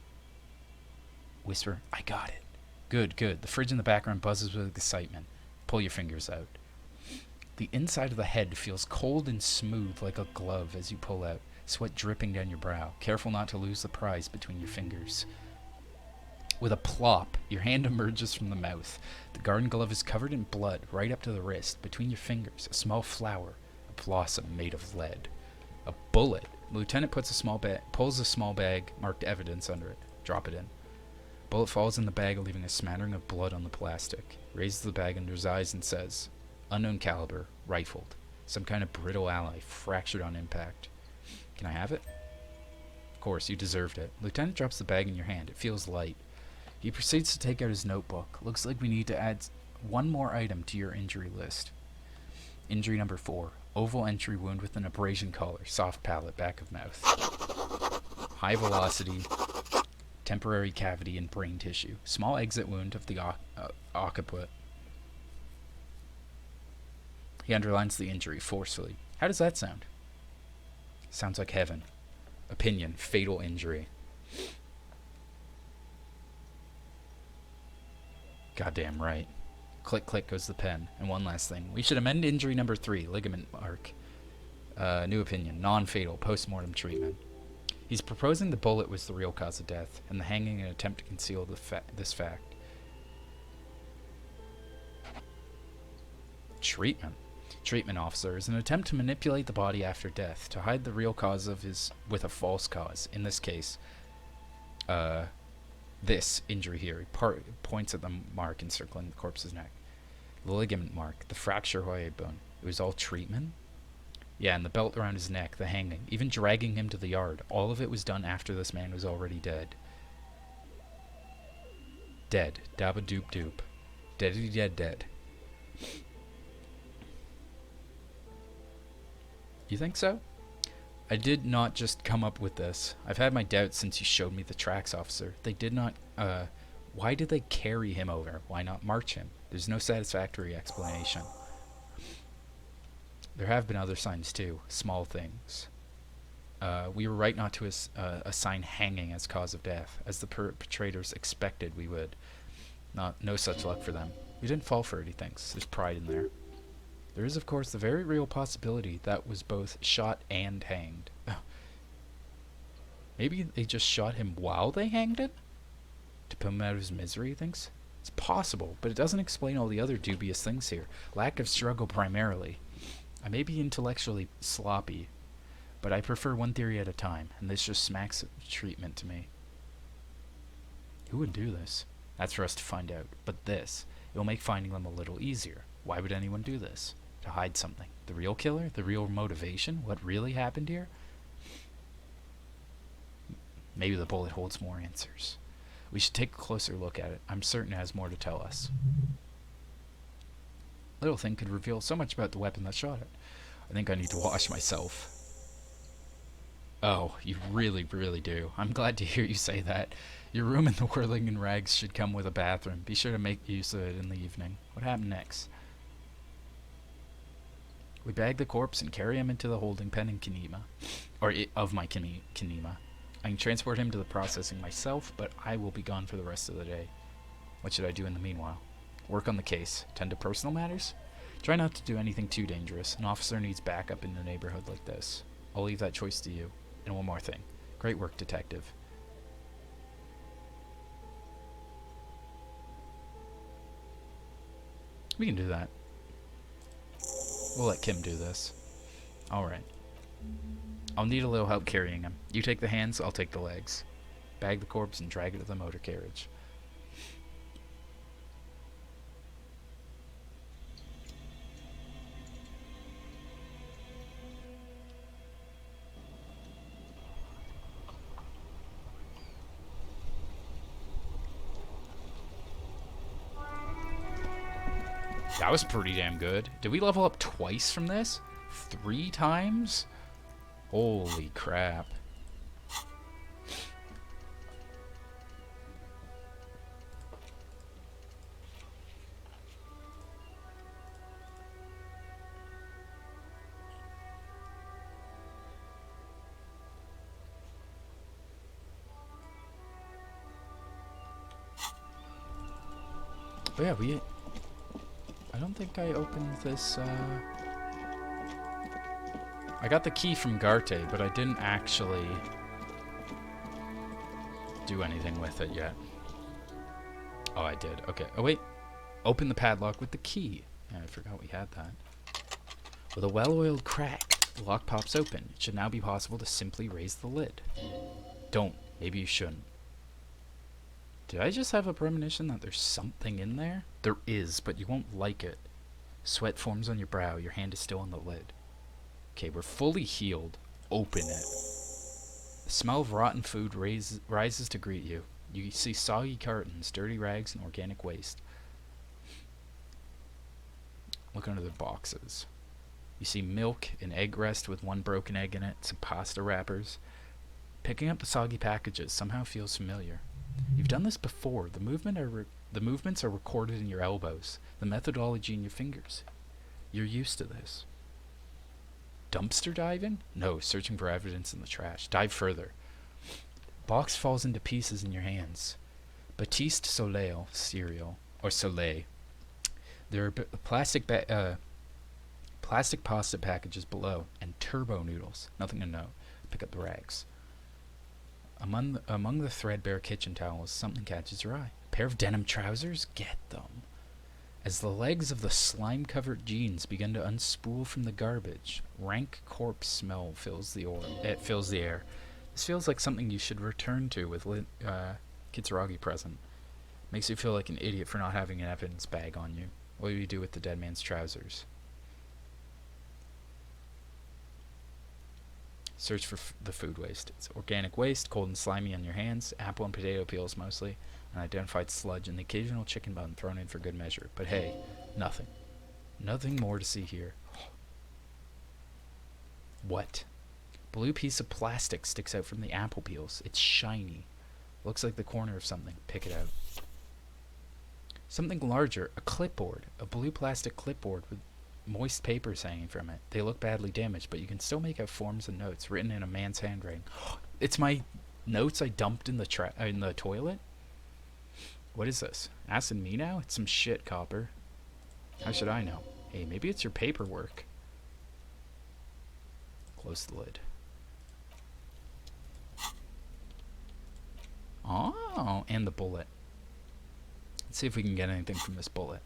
whisper, "I got it." Good. The fridge in the background buzzes with excitement. Pull your fingers out. The inside of the head feels cold and smooth like a glove as you pull out, sweat dripping down your brow. Careful not to lose the prize between your fingers. With a plop, your hand emerges from the mouth. The garden glove is covered in blood right up to the wrist. Between your fingers, a small flower, a blossom made of lead. A bullet. The lieutenant pulls a small bag marked evidence under it. Drop it in. Bullet falls in the bag, leaving a smattering of blood on the plastic. Raises the bag under his eyes and says, "Unknown caliber, rifled. Some kind of brittle alloy, fractured on impact. Can I have it?" Of course, you deserved it. Lieutenant drops the bag in your hand. It feels light. He proceeds to take out his notebook. Looks like we need to add one more item to your injury list. Injury number 4. Oval entry wound with an abrasion collar. Soft palate, back of mouth. High velocity. Temporary cavity in brain tissue. Small exit wound of the occiput. He underlines the injury forcefully. How does that sound? Sounds like heaven. Opinion. Fatal injury. Goddamn right. Click, click goes the pen. And one last thing. We should amend injury number 3. Ligament mark. New opinion. Non-fatal. Post-mortem treatment. He's proposing the bullet was the real cause of death, and the hanging an attempt to conceal this fact. Treatment. Treatment, officer, is an attempt to manipulate the body after death, to hide the real cause of his with a false cause. In this case, this injury here. He points at the mark encircling the corpse's neck. The ligament mark, the fracture hyoid bone. It was all treatment? Yeah, and the belt around his neck, the hanging, even dragging him to the yard. All of it was done after this man was already dead. Dead. Dabba doop doop. Deadity dead dead. You think so? I did not just come up with this. I've had my doubts since you showed me the tracks, officer. They did not, why did they carry him over? Why not march him? There's no satisfactory explanation. There have been other signs too, small things. We were right not to assign hanging as cause of death, as the perpetrators expected we would. No such luck for them. We didn't fall for it, he thinks. There's pride in there. There is, of course, the very real possibility that was both shot and hanged. Maybe they just shot him while they hanged him? To put him out of his misery, he thinks? It's possible, but it doesn't explain all the other dubious things here. Lack of struggle primarily. I may be intellectually sloppy, but I prefer one theory at a time, and this just smacks of treatment to me. Who would do this? That's for us to find out. But this, it will make finding them a little easier. Why would anyone do this? To hide something. The real killer? The real motivation? What really happened here? Maybe the bullet holds more answers. We should take a closer look at it. I'm certain it has more to tell us. Little thing could reveal so much about the weapon that shot it. I think I need to wash myself. Oh, you really, really do. I'm glad to hear you say that. Your room in the Whirling-In-Rags should come with a bathroom. Be sure to make use of it in the evening. What happened next? We bag the corpse and carry him into the holding pen in Kinema. Or of my Kinema. I can transport him to the processing myself, but I will be gone for the rest of the day. What should I do in the meanwhile? Work on the case. Tend to personal matters? Try not to do anything too dangerous. An officer needs backup in a neighborhood like this. I'll leave that choice to you. And one more thing. Great work, detective. We can do that. We'll let Kim do this. Alright. I'll need a little help carrying him. You take the hands, I'll take the legs. Bag the corpse and drag it to the motor carriage. That was pretty damn good. Did we level up twice from this? 3 times? Holy crap. But yeah, I don't think I opened this, I got the key from Garte, but I didn't actually do anything with it yet. Oh, I did. Okay. Oh, wait. Open the padlock with the key. Yeah, I forgot we had that. With a well-oiled crack, the lock pops open. It should now be possible to simply raise the lid. Don't. Maybe you shouldn't. Did I just have a premonition that there's something in there? There is, but you won't like it. Sweat forms on your brow. Your hand is still on the lid. Okay, we're fully healed. Open it. The smell of rotten food rises to greet you. You see soggy cartons, dirty rags, and organic waste. Look under the boxes. You see milk, an egg rest with 1 broken egg in it, some pasta wrappers. Picking up the soggy packages somehow feels familiar. You've done this before. The movements are recorded in your elbows. The methodology in your fingers. You're used to this. Dumpster diving? No, searching for evidence in the trash. Dive further. Box falls into pieces in your hands. Batiste Soleil cereal, or Soleil. There are plastic pasta packages below, and turbo noodles. Nothing to know. Pick up the rags. Among the threadbare kitchen towels, something catches your eye. A pair of denim trousers? Get them. As the legs of the slime-covered jeans begin to unspool from the garbage, rank corpse smell fills the air. This feels like something you should return to with Kitsuragi present. Makes you feel like an idiot for not having an evidence bag on you. What do you do with the dead man's trousers? Search for the food waste. It's organic waste, cold and slimy on your hands, apple and potato peels mostly, and identified sludge, and the occasional chicken bone thrown in for good measure. But hey, nothing. Nothing more to see here. What? Blue piece of plastic sticks out from the apple peels. It's shiny. Looks like the corner of something. Pick it out. Something larger. A clipboard. A blue plastic clipboard with moist papers hanging from it. They look badly damaged, but you can still make out forms and notes written in a man's handwriting. It's my notes I dumped in the toilet? What is this? Asking me now? It's some shit, copper. How should I know? Hey, maybe it's your paperwork. Close the lid. Oh, and the bullet. Let's see if we can get anything from this bullet.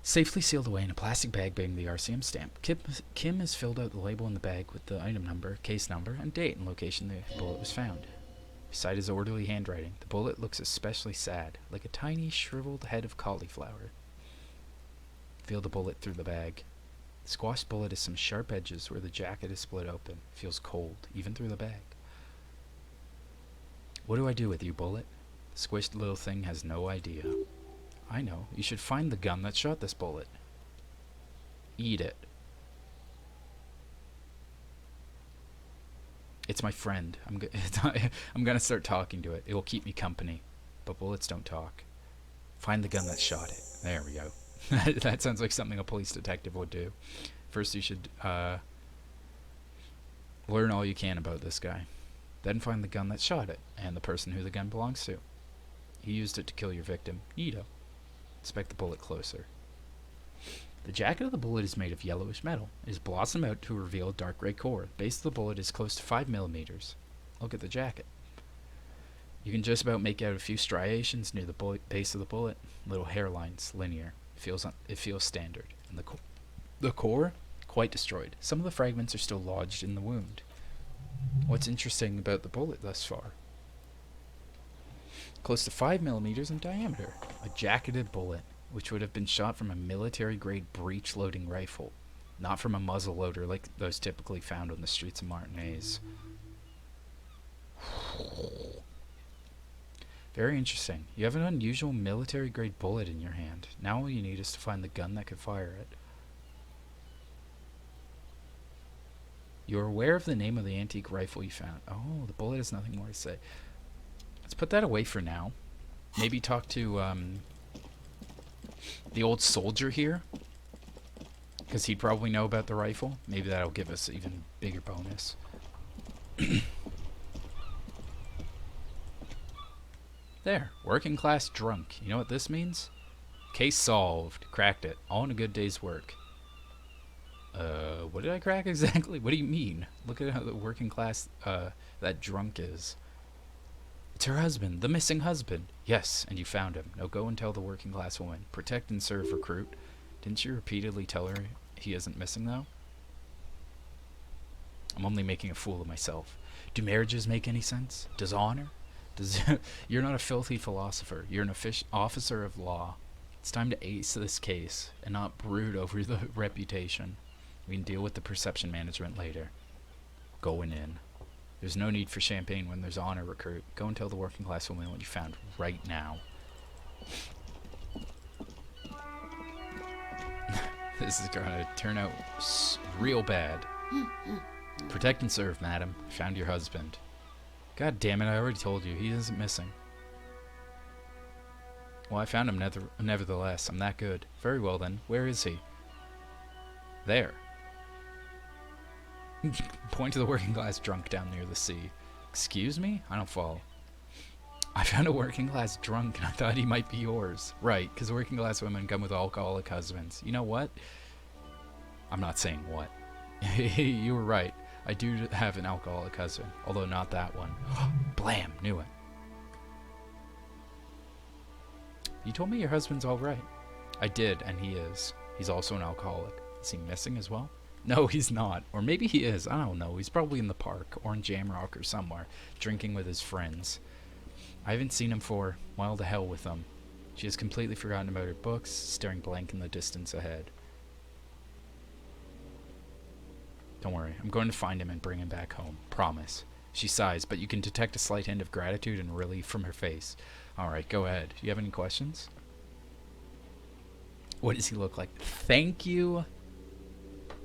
Safely sealed away in a plastic bag bearing the RCM stamp. Kim has filled out the label in the bag with the item number, case number, and date and location the bullet was found. Beside his orderly handwriting, the bullet looks especially sad, like a tiny, shriveled head of cauliflower. Feel the bullet through the bag. The squashed bullet has some sharp edges where the jacket is split open. Feels cold, even through the bag. What do I do with you, bullet? The squished little thing has no idea. I know. You should find the gun that shot this bullet. Eat it. It's my friend. I'm gonna start talking to it. It will keep me company. But bullets don't talk. Find the gun that shot it. There we go. That sounds like something a police detective would do. First you should learn all you can about this guy. Then find the gun that shot it, and the person who the gun belongs to. He used it to kill your victim. Neato. Inspect the bullet closer. The jacket of the bullet is made of yellowish metal. It is blossomed out to reveal a dark gray core. The base of the bullet is close to 5 millimeters. Look at the jacket. You can just about make out a few striations near the base of the bullet. Little hairlines, linear. It feels standard. And the core, quite destroyed. Some of the fragments are still lodged in the wound. What's interesting about the bullet thus far? Close to 5 millimeters in diameter. A jacketed bullet, which would have been shot from a military-grade breech-loading rifle, not from a muzzle loader like those typically found on the streets of Martinez. Very interesting. You have an unusual military-grade bullet in your hand. Now all you need is to find the gun that could fire it. You're aware of the name of the antique rifle you found. Oh, the bullet has nothing more to say. Let's put that away for now. Maybe talk to the old soldier here, because he'd probably know about the rifle. Maybe that'll give us an even bigger bonus. There, working class drunk. You know what this means? Case solved. Cracked it. All in a good day's work. What did I crack exactly? What do you mean? Look at how the working class, that drunk is. It's her husband, the missing husband. Yes, and you found him. Now go and tell the working class woman. Protect and serve, recruit. Didn't you repeatedly tell her he isn't missing, though? I'm only making a fool of myself. Do marriages make any sense? Does honor? You're not a filthy philosopher. You're an officer of law. It's time to ace this case and not brood over the reputation. We can deal with the perception management later. Going in. There's no need for champagne when there's honor, recruit. Go and tell the working class woman what you found right now. This is gonna turn out real bad. Protect and serve, madam. Found your husband. God damn it, I already told you. He isn't missing. Well, I found him nevertheless. I'm that good. Very well then. Where is he? There. Point to the working class drunk down near the sea. Excuse me? I don't follow. I found a working class drunk and I thought he might be yours. Right, because working class women come with alcoholic husbands. You know what? I'm not saying what. You were right. I do have an alcoholic husband, although not that one. Blam! Knew it. You told me your husband's alright. I did, and he is. He's also an alcoholic. Is he missing as well? No, he's not. Or maybe he is. I don't know. He's probably in the park or in Jamrock or somewhere, drinking with his friends. I haven't seen him for, well, to hell with them. She has completely forgotten about her books, staring blank in the distance ahead. Don't worry. I'm going to find him and bring him back home. Promise. She sighs, but you can detect a slight hint of gratitude and relief from her face. Alright, go ahead. Do you have any questions? What does he look like? Thank you,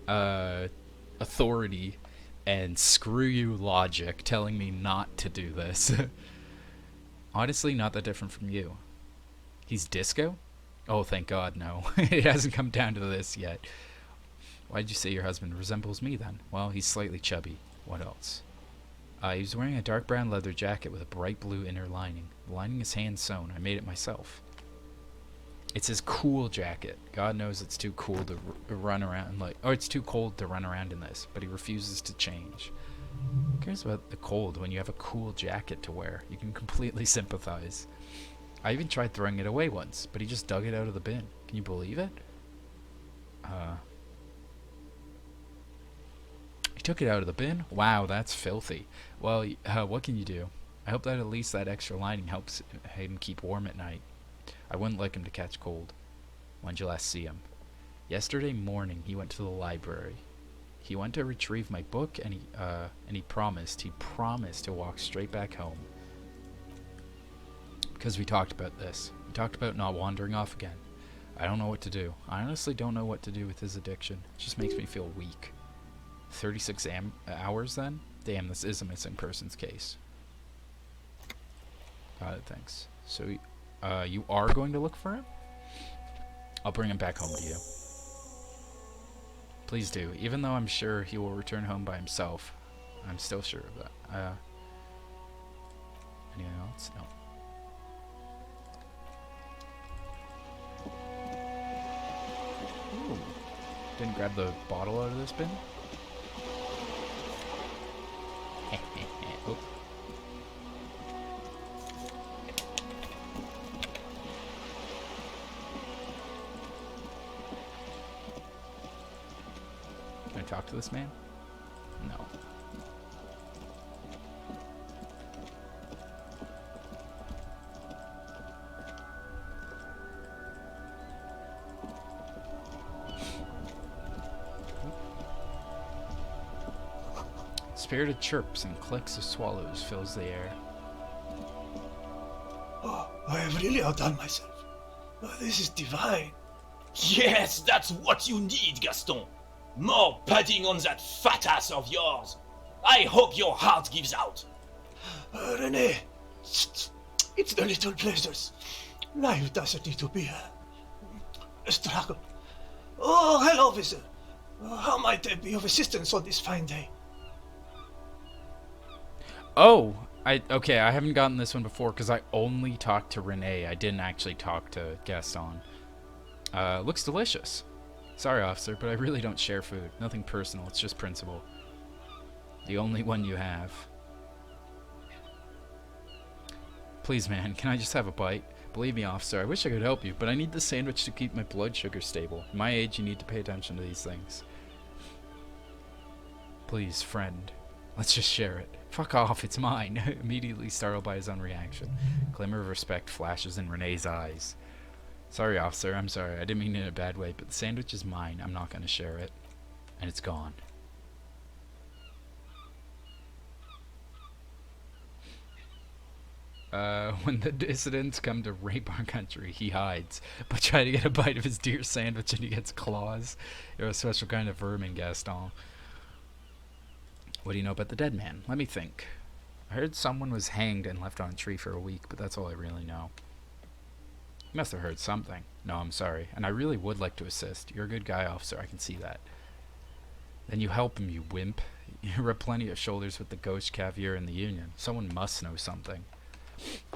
authority, and screw you, logic, telling me not to do this. Honestly, not that different from you. He's disco? Oh, thank God, no. It hasn't come down to this yet. Why did you say your husband resembles me, then? Well, he's slightly chubby. What else? He was wearing a dark brown leather jacket with a bright blue inner lining. The lining is hand sewn. I made it myself. It's his cool jacket. God knows it's too cool to run around it's too cold to run around in this, but he refuses to change. Who cares about the cold when you have a cool jacket to wear? You can completely sympathize. I even tried throwing it away once, but he just dug it out of the bin. Can you believe it? He took it out of the bin? Wow, that's filthy. Well, what can you do? I hope that at least that extra lining helps him keep warm at night. I wouldn't like him to catch cold. When'd you last see him? Yesterday morning, he went to the library. He went to retrieve my book, and he promised to walk straight back home. Because we talked about this. We talked about not wandering off again. I don't know what to do. I honestly don't know what to do with his addiction. It just makes me feel weak. 36 hours then? Damn, this is a missing persons case. Got it, thanks. So, you are going to look for him? I'll bring him back home to you. Please do, even though I'm sure he will return home by himself. I'm still sure of that. Anything else? No. Ooh. Didn't grab the bottle out of this bin? Oop. Can I talk to this man? No. Spirited chirps and clicks of swallows fills the air. Oh, I have really outdone myself. Oh, this is divine. Yes, that's what you need, Gaston. More padding on that fat ass of yours. I hope your heart gives out. René, it's the little pleasures. Life doesn't need to be a struggle. Oh, hello, officer. How might I be of assistance on this fine day? Oh, okay, I haven't gotten this one before because I only talked to Renee. I didn't actually talk to Gaston. Looks delicious. Sorry, officer, but I really don't share food. Nothing personal, it's just principle. The only one you have. Please, man, can I just have a bite? Believe me, officer, I wish I could help you, but I need the sandwich to keep my blood sugar stable. At my age, you need to pay attention to these things. Please, friend. Let's just share it. Fuck off, it's mine. Immediately startled by his own reaction. Glimmer of respect flashes in Renee's eyes. Sorry, officer, I'm sorry. I didn't mean it in a bad way, but the sandwich is mine. I'm not going to share it. And it's gone. When the dissidents come to rape our country, he hides. But try to get a bite of his dear sandwich and he gets claws. You're a special kind of vermin, Gaston. What do you know about the dead man? Let me think. I heard someone was hanged and left on a tree for a week, but that's all I really know. You must have heard something. No, I'm sorry. And I really would like to assist. You're a good guy, officer. I can see that. Then you help him, you wimp. You rub plenty of shoulders with the ghost caviar in the Union. Someone must know something.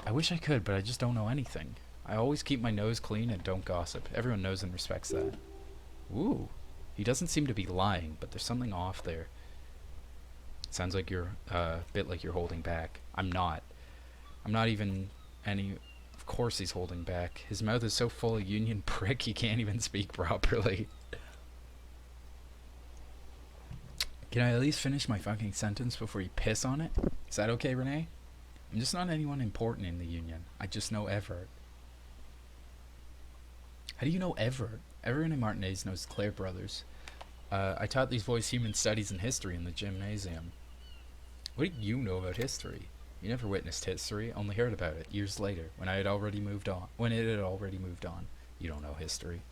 I wish I could, but I just don't know anything. I always keep my nose clean and don't gossip. Everyone knows and respects that. Ooh. He doesn't seem to be lying, but there's something off there. Sounds like you're a bit like you're holding back. I'm not. I'm not even any... Of course he's holding back. His mouth is so full of Union prick he can't even speak properly. Can I at least finish my fucking sentence before you piss on it? Is that okay, Renee? I'm just not anyone important in the Union. I just know Everett. How do you know Everett? Everyone in Martinez knows the Clare brothers. I taught these boys human studies and history in the gymnasium. What do you know about history? You never witnessed history, only heard about it years later, when it had already moved on. You don't know history.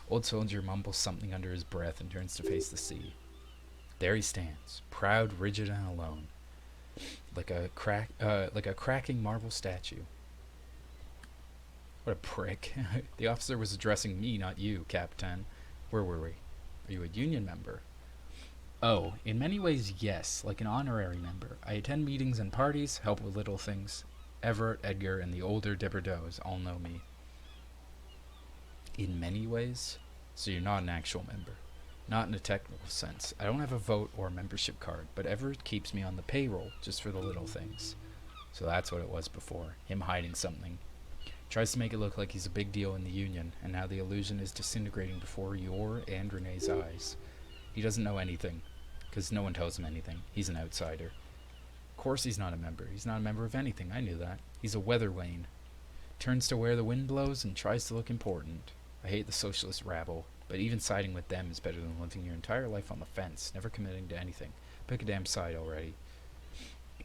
Old soldier mumbles something under his breath and turns to face the sea. There he stands, proud, rigid, and alone, like a cracking marble statue. What a prick. The officer was addressing me, not you, Captain. Where were we? Are you a Union member? Oh, in many ways, yes, like an honorary member. I attend meetings and parties, help with little things. Everett, Edgar, and the older Debordeaux all know me. In many ways? So you're not an actual member. Not in a technical sense. I don't have a vote or a membership card, but Everett keeps me on the payroll just for the little things. So that's what it was before. Him hiding something. Tries to make it look like he's a big deal in the Union, and now the illusion is disintegrating before your and Renee's eyes. He doesn't know anything, because no one tells him anything. He's an outsider. Of course he's not a member. He's not a member of anything. I knew that. He's a weather vane. Turns to where the wind blows and tries to look important. I hate the socialist rabble, but even siding with them is better than living your entire life on the fence, never committing to anything. Pick a damn side already.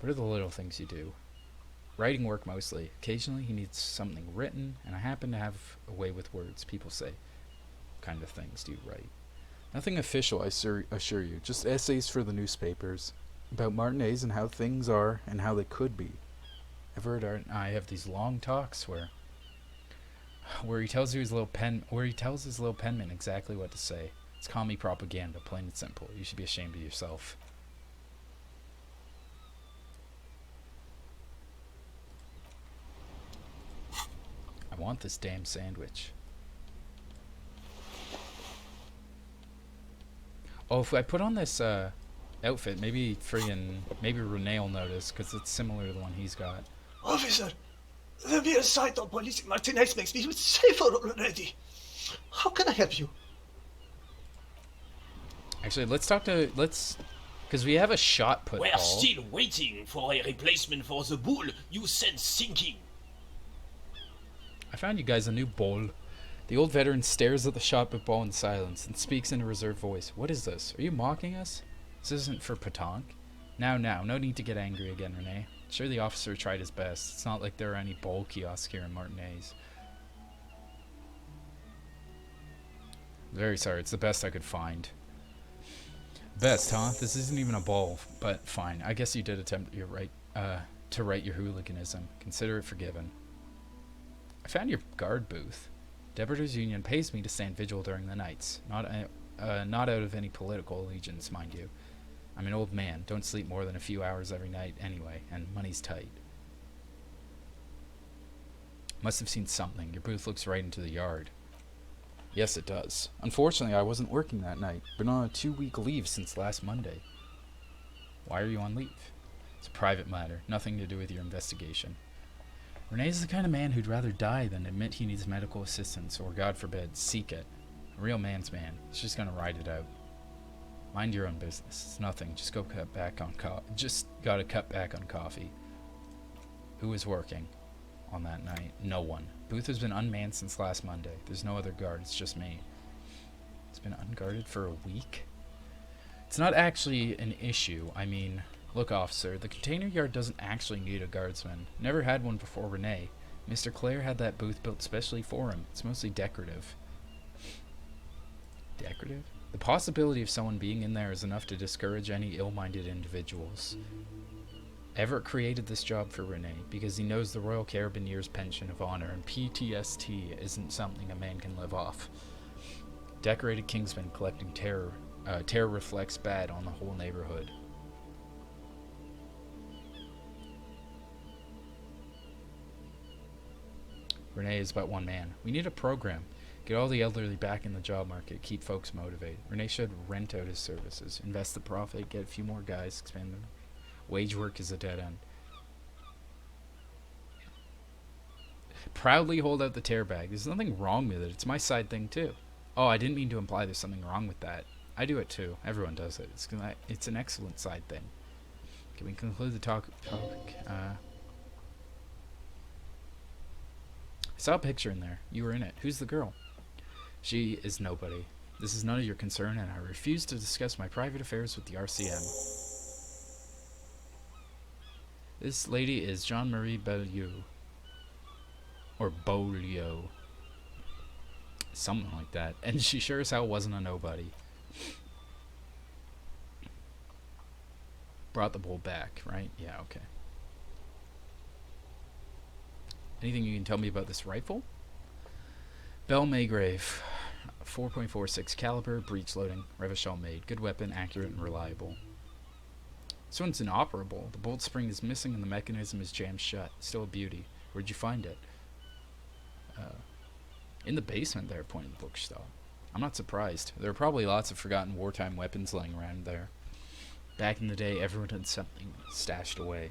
What are the little things you do? Writing work mostly. Occasionally he needs something written, and I happen to have a way with words, people say. What kind of things do you write? Nothing official, I assure you. Just essays for the newspapers. About Martinez and how things are, and how they could be. Everett and I have these long talks where he tells his little penman exactly what to say. It's commie propaganda, plain and simple. You should be ashamed of yourself. I want this damn sandwich. Oh, if I put on this outfit, maybe Renee will notice, because it's similar to the one he's got. Officer, the mere sight of police in Martinez makes me feel safer already. How can I help you? Actually, because we have a shot put. We're still waiting for a replacement for the bull you sent sinking. I found you guys a new bull. The old veteran stares at the shot put ball in silence and speaks in a reserved voice. What is this? Are you mocking us? This isn't for pétanque. Now, no need to get angry again, Renee. Sure, the officer tried his best. It's not like there are any bowl kiosks here in Martinez. Very sorry, it's the best I could find. Best, huh? This isn't even a bowl, but fine. I guess you did attempt to right your hooliganism. Consider it forgiven. I found your guard booth. Deborah's Union pays me to stand vigil during the nights. Not out of any political allegiance, mind you. I'm an old man. Don't sleep more than a few hours every night anyway, and money's tight. Must have seen something. Your booth looks right into the yard. Yes, it does. Unfortunately, I wasn't working that night. Been on a 2-week leave since last Monday. Why are you on leave? It's a private matter. Nothing to do with your investigation. Renee's the kind of man who'd rather die than admit he needs medical assistance, or, God forbid, seek it. A real man's man. He's just gonna ride it out. Mind your own business. It's nothing. Just gotta cut back on coffee. Who was working on that night? No one. Booth has been unmanned since last Monday. There's no other guard. It's just me. It's been unguarded for a week? It's not actually an issue. I mean, look, officer, the container yard doesn't actually need a guardsman. Never had one before Renee. Mr. Clare had that booth built specially for him. It's mostly decorative. Decorative? The possibility of someone being in there is enough to discourage any ill-minded individuals. Everett created this job for Renee because he knows the Royal Carabiniers pension of honor and PTSD isn't something a man can live off. Decorated Kingsman collecting terror. Terror reflects bad on the whole neighborhood. Renee is but one man. We need a program. Get all the elderly back in the job market. Keep folks motivated. Renee should rent out his services. Invest the profit. Get a few more guys. Expand them. Wage work is a dead end. Proudly hold out the tear bag. There's nothing wrong with it. It's my side thing too. Oh, I didn't mean to imply there's something wrong with that. I do it too. Everyone does it. It's an excellent side thing. Can we conclude the topic? I saw a picture in there. You were in it. Who's the girl? She is nobody. This is none of your concern, and I refuse to discuss my private affairs with the RCM. This lady is Jean-Marie Beaulieu. Or Beaulieu. Something like that. And she sure as hell wasn't a nobody. Brought the bull back, right? Yeah, okay. Anything you can tell me about this rifle? Bell Maygrave. 4.46 caliber, breech loading, Revachol made. Good weapon, accurate and reliable. This one's inoperable. The bolt spring is missing and the mechanism is jammed shut. Still a beauty. Where'd you find it? In the basement there, pointing the bookstop. I'm not surprised. There are probably lots of forgotten wartime weapons laying around there. Back in the day, everyone had something stashed away.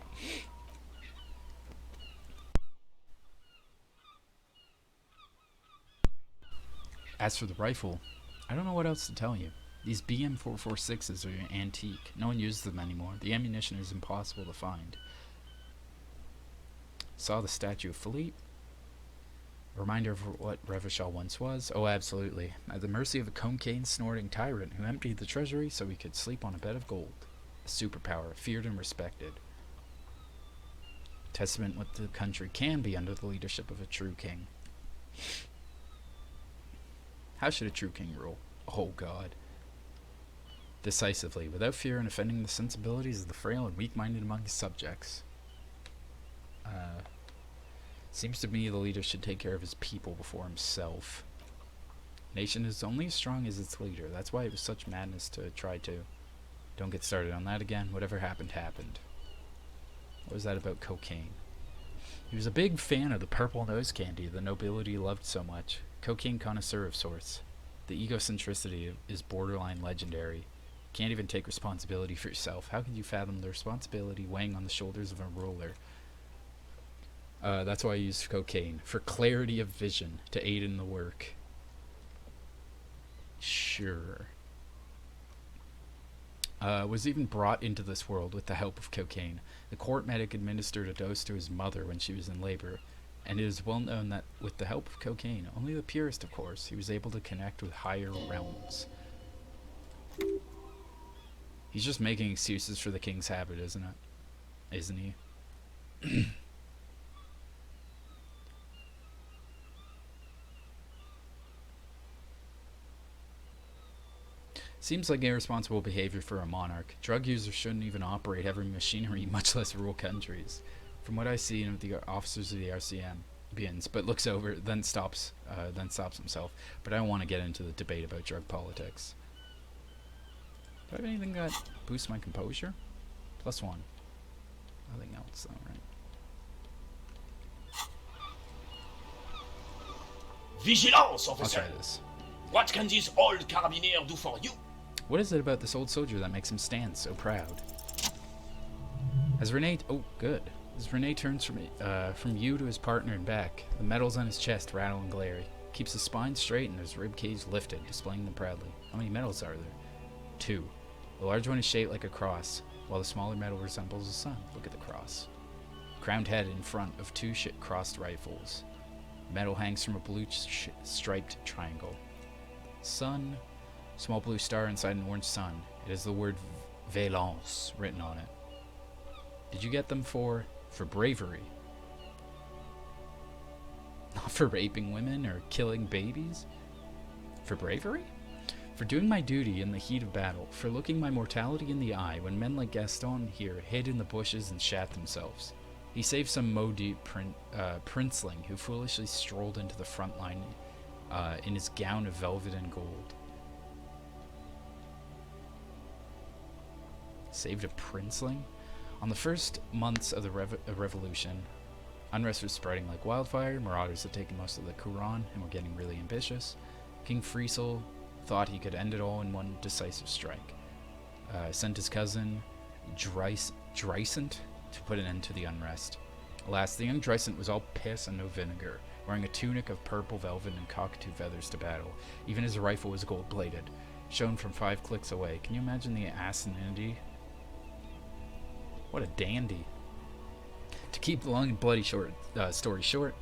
As for the rifle, I don't know what else to tell you. These BM446s are antique. No one uses them anymore. The ammunition is impossible to find. Saw the statue of Philippe. A reminder of what Revachol once was. Oh, absolutely. At the mercy of a cocaine-snorting tyrant who emptied the treasury so he could sleep on a bed of gold. A superpower, feared and respected. Testament what the country can be under the leadership of a true king. How should a true king rule? Oh, God. Decisively, without fear and offending the sensibilities of the frail and weak-minded among his subjects. Seems to me the leader should take care of his people before himself. Nation is only as strong as its leader. That's why it was such madness to try to. Don't get started on that again. Whatever happened, happened. What was that about cocaine? He was a big fan of the purple nose candy the nobility loved so much. Cocaine connoisseur of sorts. The egocentricity is borderline legendary. Can't even take responsibility for yourself. How can you fathom the responsibility weighing on the shoulders of a ruler? That's why I use cocaine. For clarity of vision, to aid in the work. Sure. Was even brought into this world with the help of cocaine. The court medic administered a dose to his mother when she was in labor, and it is well known that with the help of cocaine, only the purest of course, he was able to connect with higher realms. He's just making excuses for the king's habit, isn't it? Isn't he? Seems like irresponsible behavior for a monarch. Drug users shouldn't even operate heavy machinery, much less rule countries. From what I see in the officers of the RCM, begins, but looks over, then stops himself. But I don't want to get into the debate about drug politics. Do I have anything that boosts my composure? +1. Nothing else, though, right? Vigilance, I'll officer! try this. What can this old carabinier do for you? What is it about this old soldier that makes him stand so proud? As Renee... Oh, good. As Renee turns from you to his partner and back, the metals on his chest rattle and glare. Keeps his spine straight and his rib cage lifted, displaying them proudly. How many medals are there? 2. The large one is shaped like a cross, while the smaller medal resembles a sun. Look at the cross. Crowned head in front of 2 crossed rifles. The medal hangs from a blue striped triangle. Sun, small blue star inside an orange sun. It has the word Valence written on it. Did you get them for bravery? Not for raping women or killing babies? For bravery? For doing my duty in the heat of battle, for looking my mortality in the eye when men like Gaston here hid in the bushes and shat themselves. He saved some maudit princeling who foolishly strolled into the front line in his gown of velvet and gold. Saved a princeling? On the first months of the revolution, unrest was spreading like wildfire. Marauders had taken most of the Quran and were getting really ambitious. King Friesel thought he could end it all in one decisive strike. Sent his cousin Dreisent to put an end to the unrest. Alas, the young Dreisent was all piss and no vinegar, wearing a tunic of purple velvet and cockatoo feathers to battle. Even his rifle was gold-plated, shown from 5 clicks away. Can you imagine the asininity? What a dandy. To keep the long and bloody story short,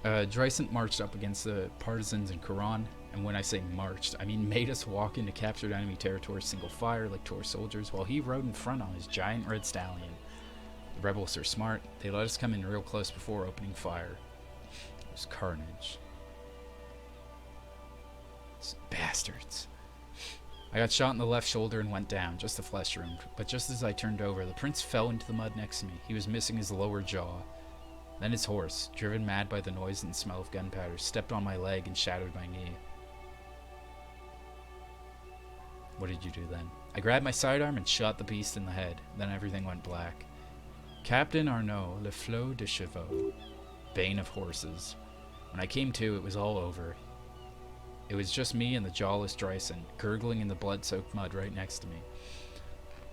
Dreisent marched up against the partisans in Quran, and when I say marched, I mean made us walk into captured enemy territory single fire like tour soldiers, while he rode in front on his giant red stallion. The rebels are smart. They let us come in real close before opening fire. It was carnage. These bastards. I got shot in the left shoulder and went down, just a flesh wound. But just as I turned over, the prince fell into the mud next to me. He was missing his lower jaw. Then his horse, driven mad by the noise and smell of gunpowder, stepped on my leg and shattered my knee. What did you do then? I grabbed my sidearm and shot the beast in the head. Then everything went black. Captain Arnaud, Le Flot de Chevaux, bane of horses. When I came to, it was all over. It was just me and the jawless Dreisent, gurgling in the blood-soaked mud right next to me.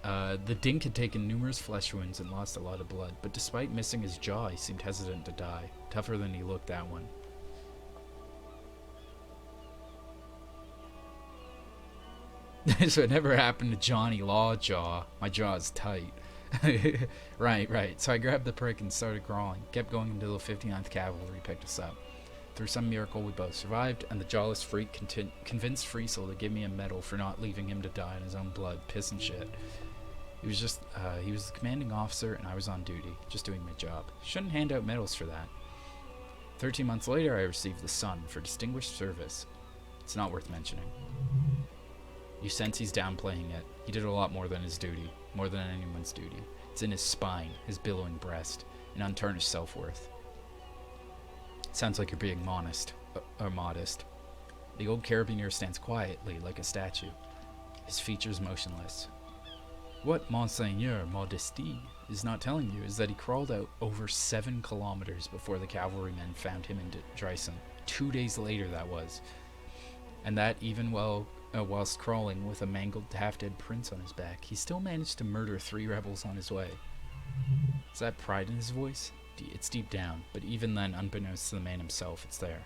The dink had taken numerous flesh wounds and lost a lot of blood, but despite missing his jaw, he seemed hesitant to die. Tougher than he looked, that one. So it never happened to Johnny Lawjaw. My jaw's tight. Right. So I grabbed the prick and started crawling. Kept going until the 59th Cavalry picked us up. Through some miracle, we both survived, and the jawless freak convinced Friesel to give me a medal for not leaving him to die in his own blood, piss and shit. He was the commanding officer, and I was on duty, just doing my job. Shouldn't hand out medals for that. 13 months later, I received the Sun for distinguished service. It's not worth mentioning. You sense he's downplaying it. He did a lot more than his duty, more than anyone's duty. It's in his spine, his billowing breast, an untarnished self-worth. Sounds like you're being modest. The old carabiner stands quietly, like a statue, his features motionless. What Monseigneur Modestie is not telling you is that he crawled out over 7 kilometers before the cavalrymen found him in Dreisent. 2 days later, that was. And that even whilst crawling with a mangled, half-dead prince on his back, he still managed to murder 3 rebels on his way. Is that pride in his voice? It's deep down, but even then, unbeknownst to the man himself, it's there.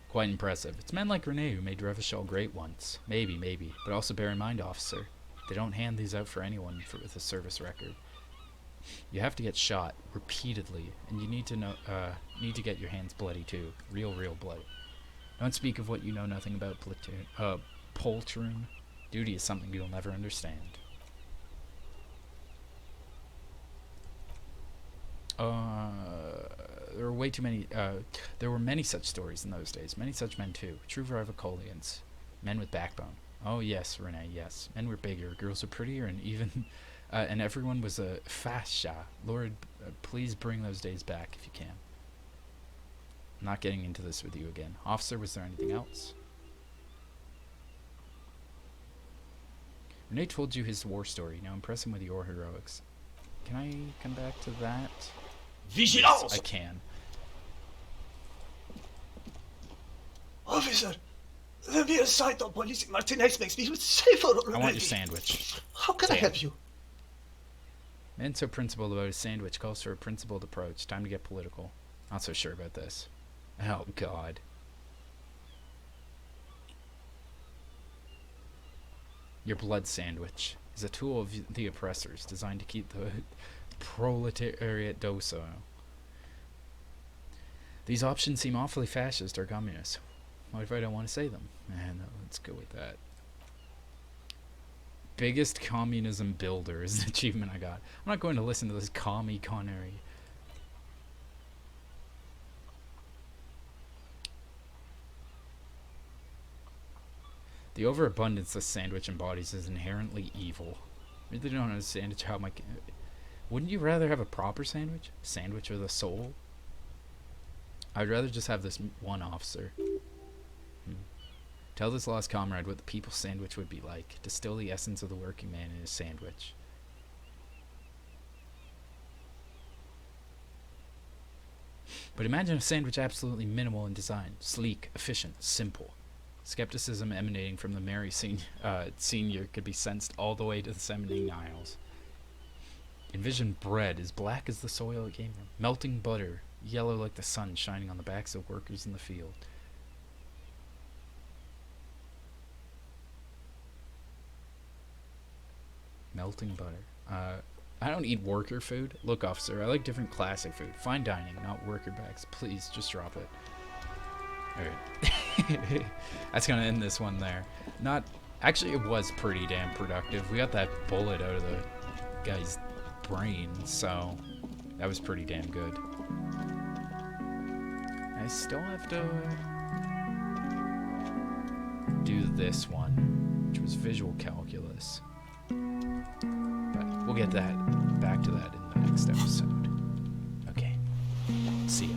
Quite impressive. It's men like Rene who made Revachol great once. Maybe. But also bear in mind, officer, they don't hand these out for anyone with a service record. You have to get shot repeatedly, and you need to get your hands bloody too. Real bloody. Don't speak of what you know nothing about poltroon. Duty is something you'll never understand. There were way too many. There were many such stories in those days. Many such men too. True Revacholians. Men with backbone. Oh yes, Renee. Yes. Men were bigger. Girls were prettier, and even, and everyone was a fascia. Lord, please bring those days back if you can. I'm not getting into this with you again. Officer, was there anything else? Renee told you his war story. Now impress him with your heroics. Can I come back to that? Vigilance! Yes, I can. Officer, the mere sight of police in Martinez makes me feel safer already. I want your sandwich. How can I help you? Man so principled about his sandwich calls for a principled approach. Time to get political. Not so sure about this. Oh, God. Your blood sandwich is a tool of the oppressors, designed to keep the proletariat docile. These options seem awfully fascist or communist. What if I don't want to say them? Man, no, let's go with that. Biggest communism builder is the achievement I got. I'm not going to listen to this commie connery. The overabundance this sandwich embodies is inherently evil. I really don't understand how my... Wouldn't you rather have a proper sandwich? Sandwich with a soul? I'd rather just have this one officer. Tell this lost comrade what the people's sandwich would be like. Distill the essence of the working man in his sandwich. But imagine a sandwich absolutely minimal in design. Sleek, efficient, simple. Skepticism emanating from the merry senior could be sensed all the way to the seminar aisles. Envision bread as black as the soil it came from. Melting butter, yellow like the sun shining on the backs of workers in the field. Melting butter. I don't eat worker food. Look, officer, I like different classic food. Fine dining, not worker bags. Please, just drop it. Alright. That's gonna end this one there. Not... Actually, it was pretty damn productive. We got that bullet out of the guy's brain, so... That was pretty damn good. I still have to... do this one, which was visual calculus. But we'll get back to that in the next episode. Okay. See ya.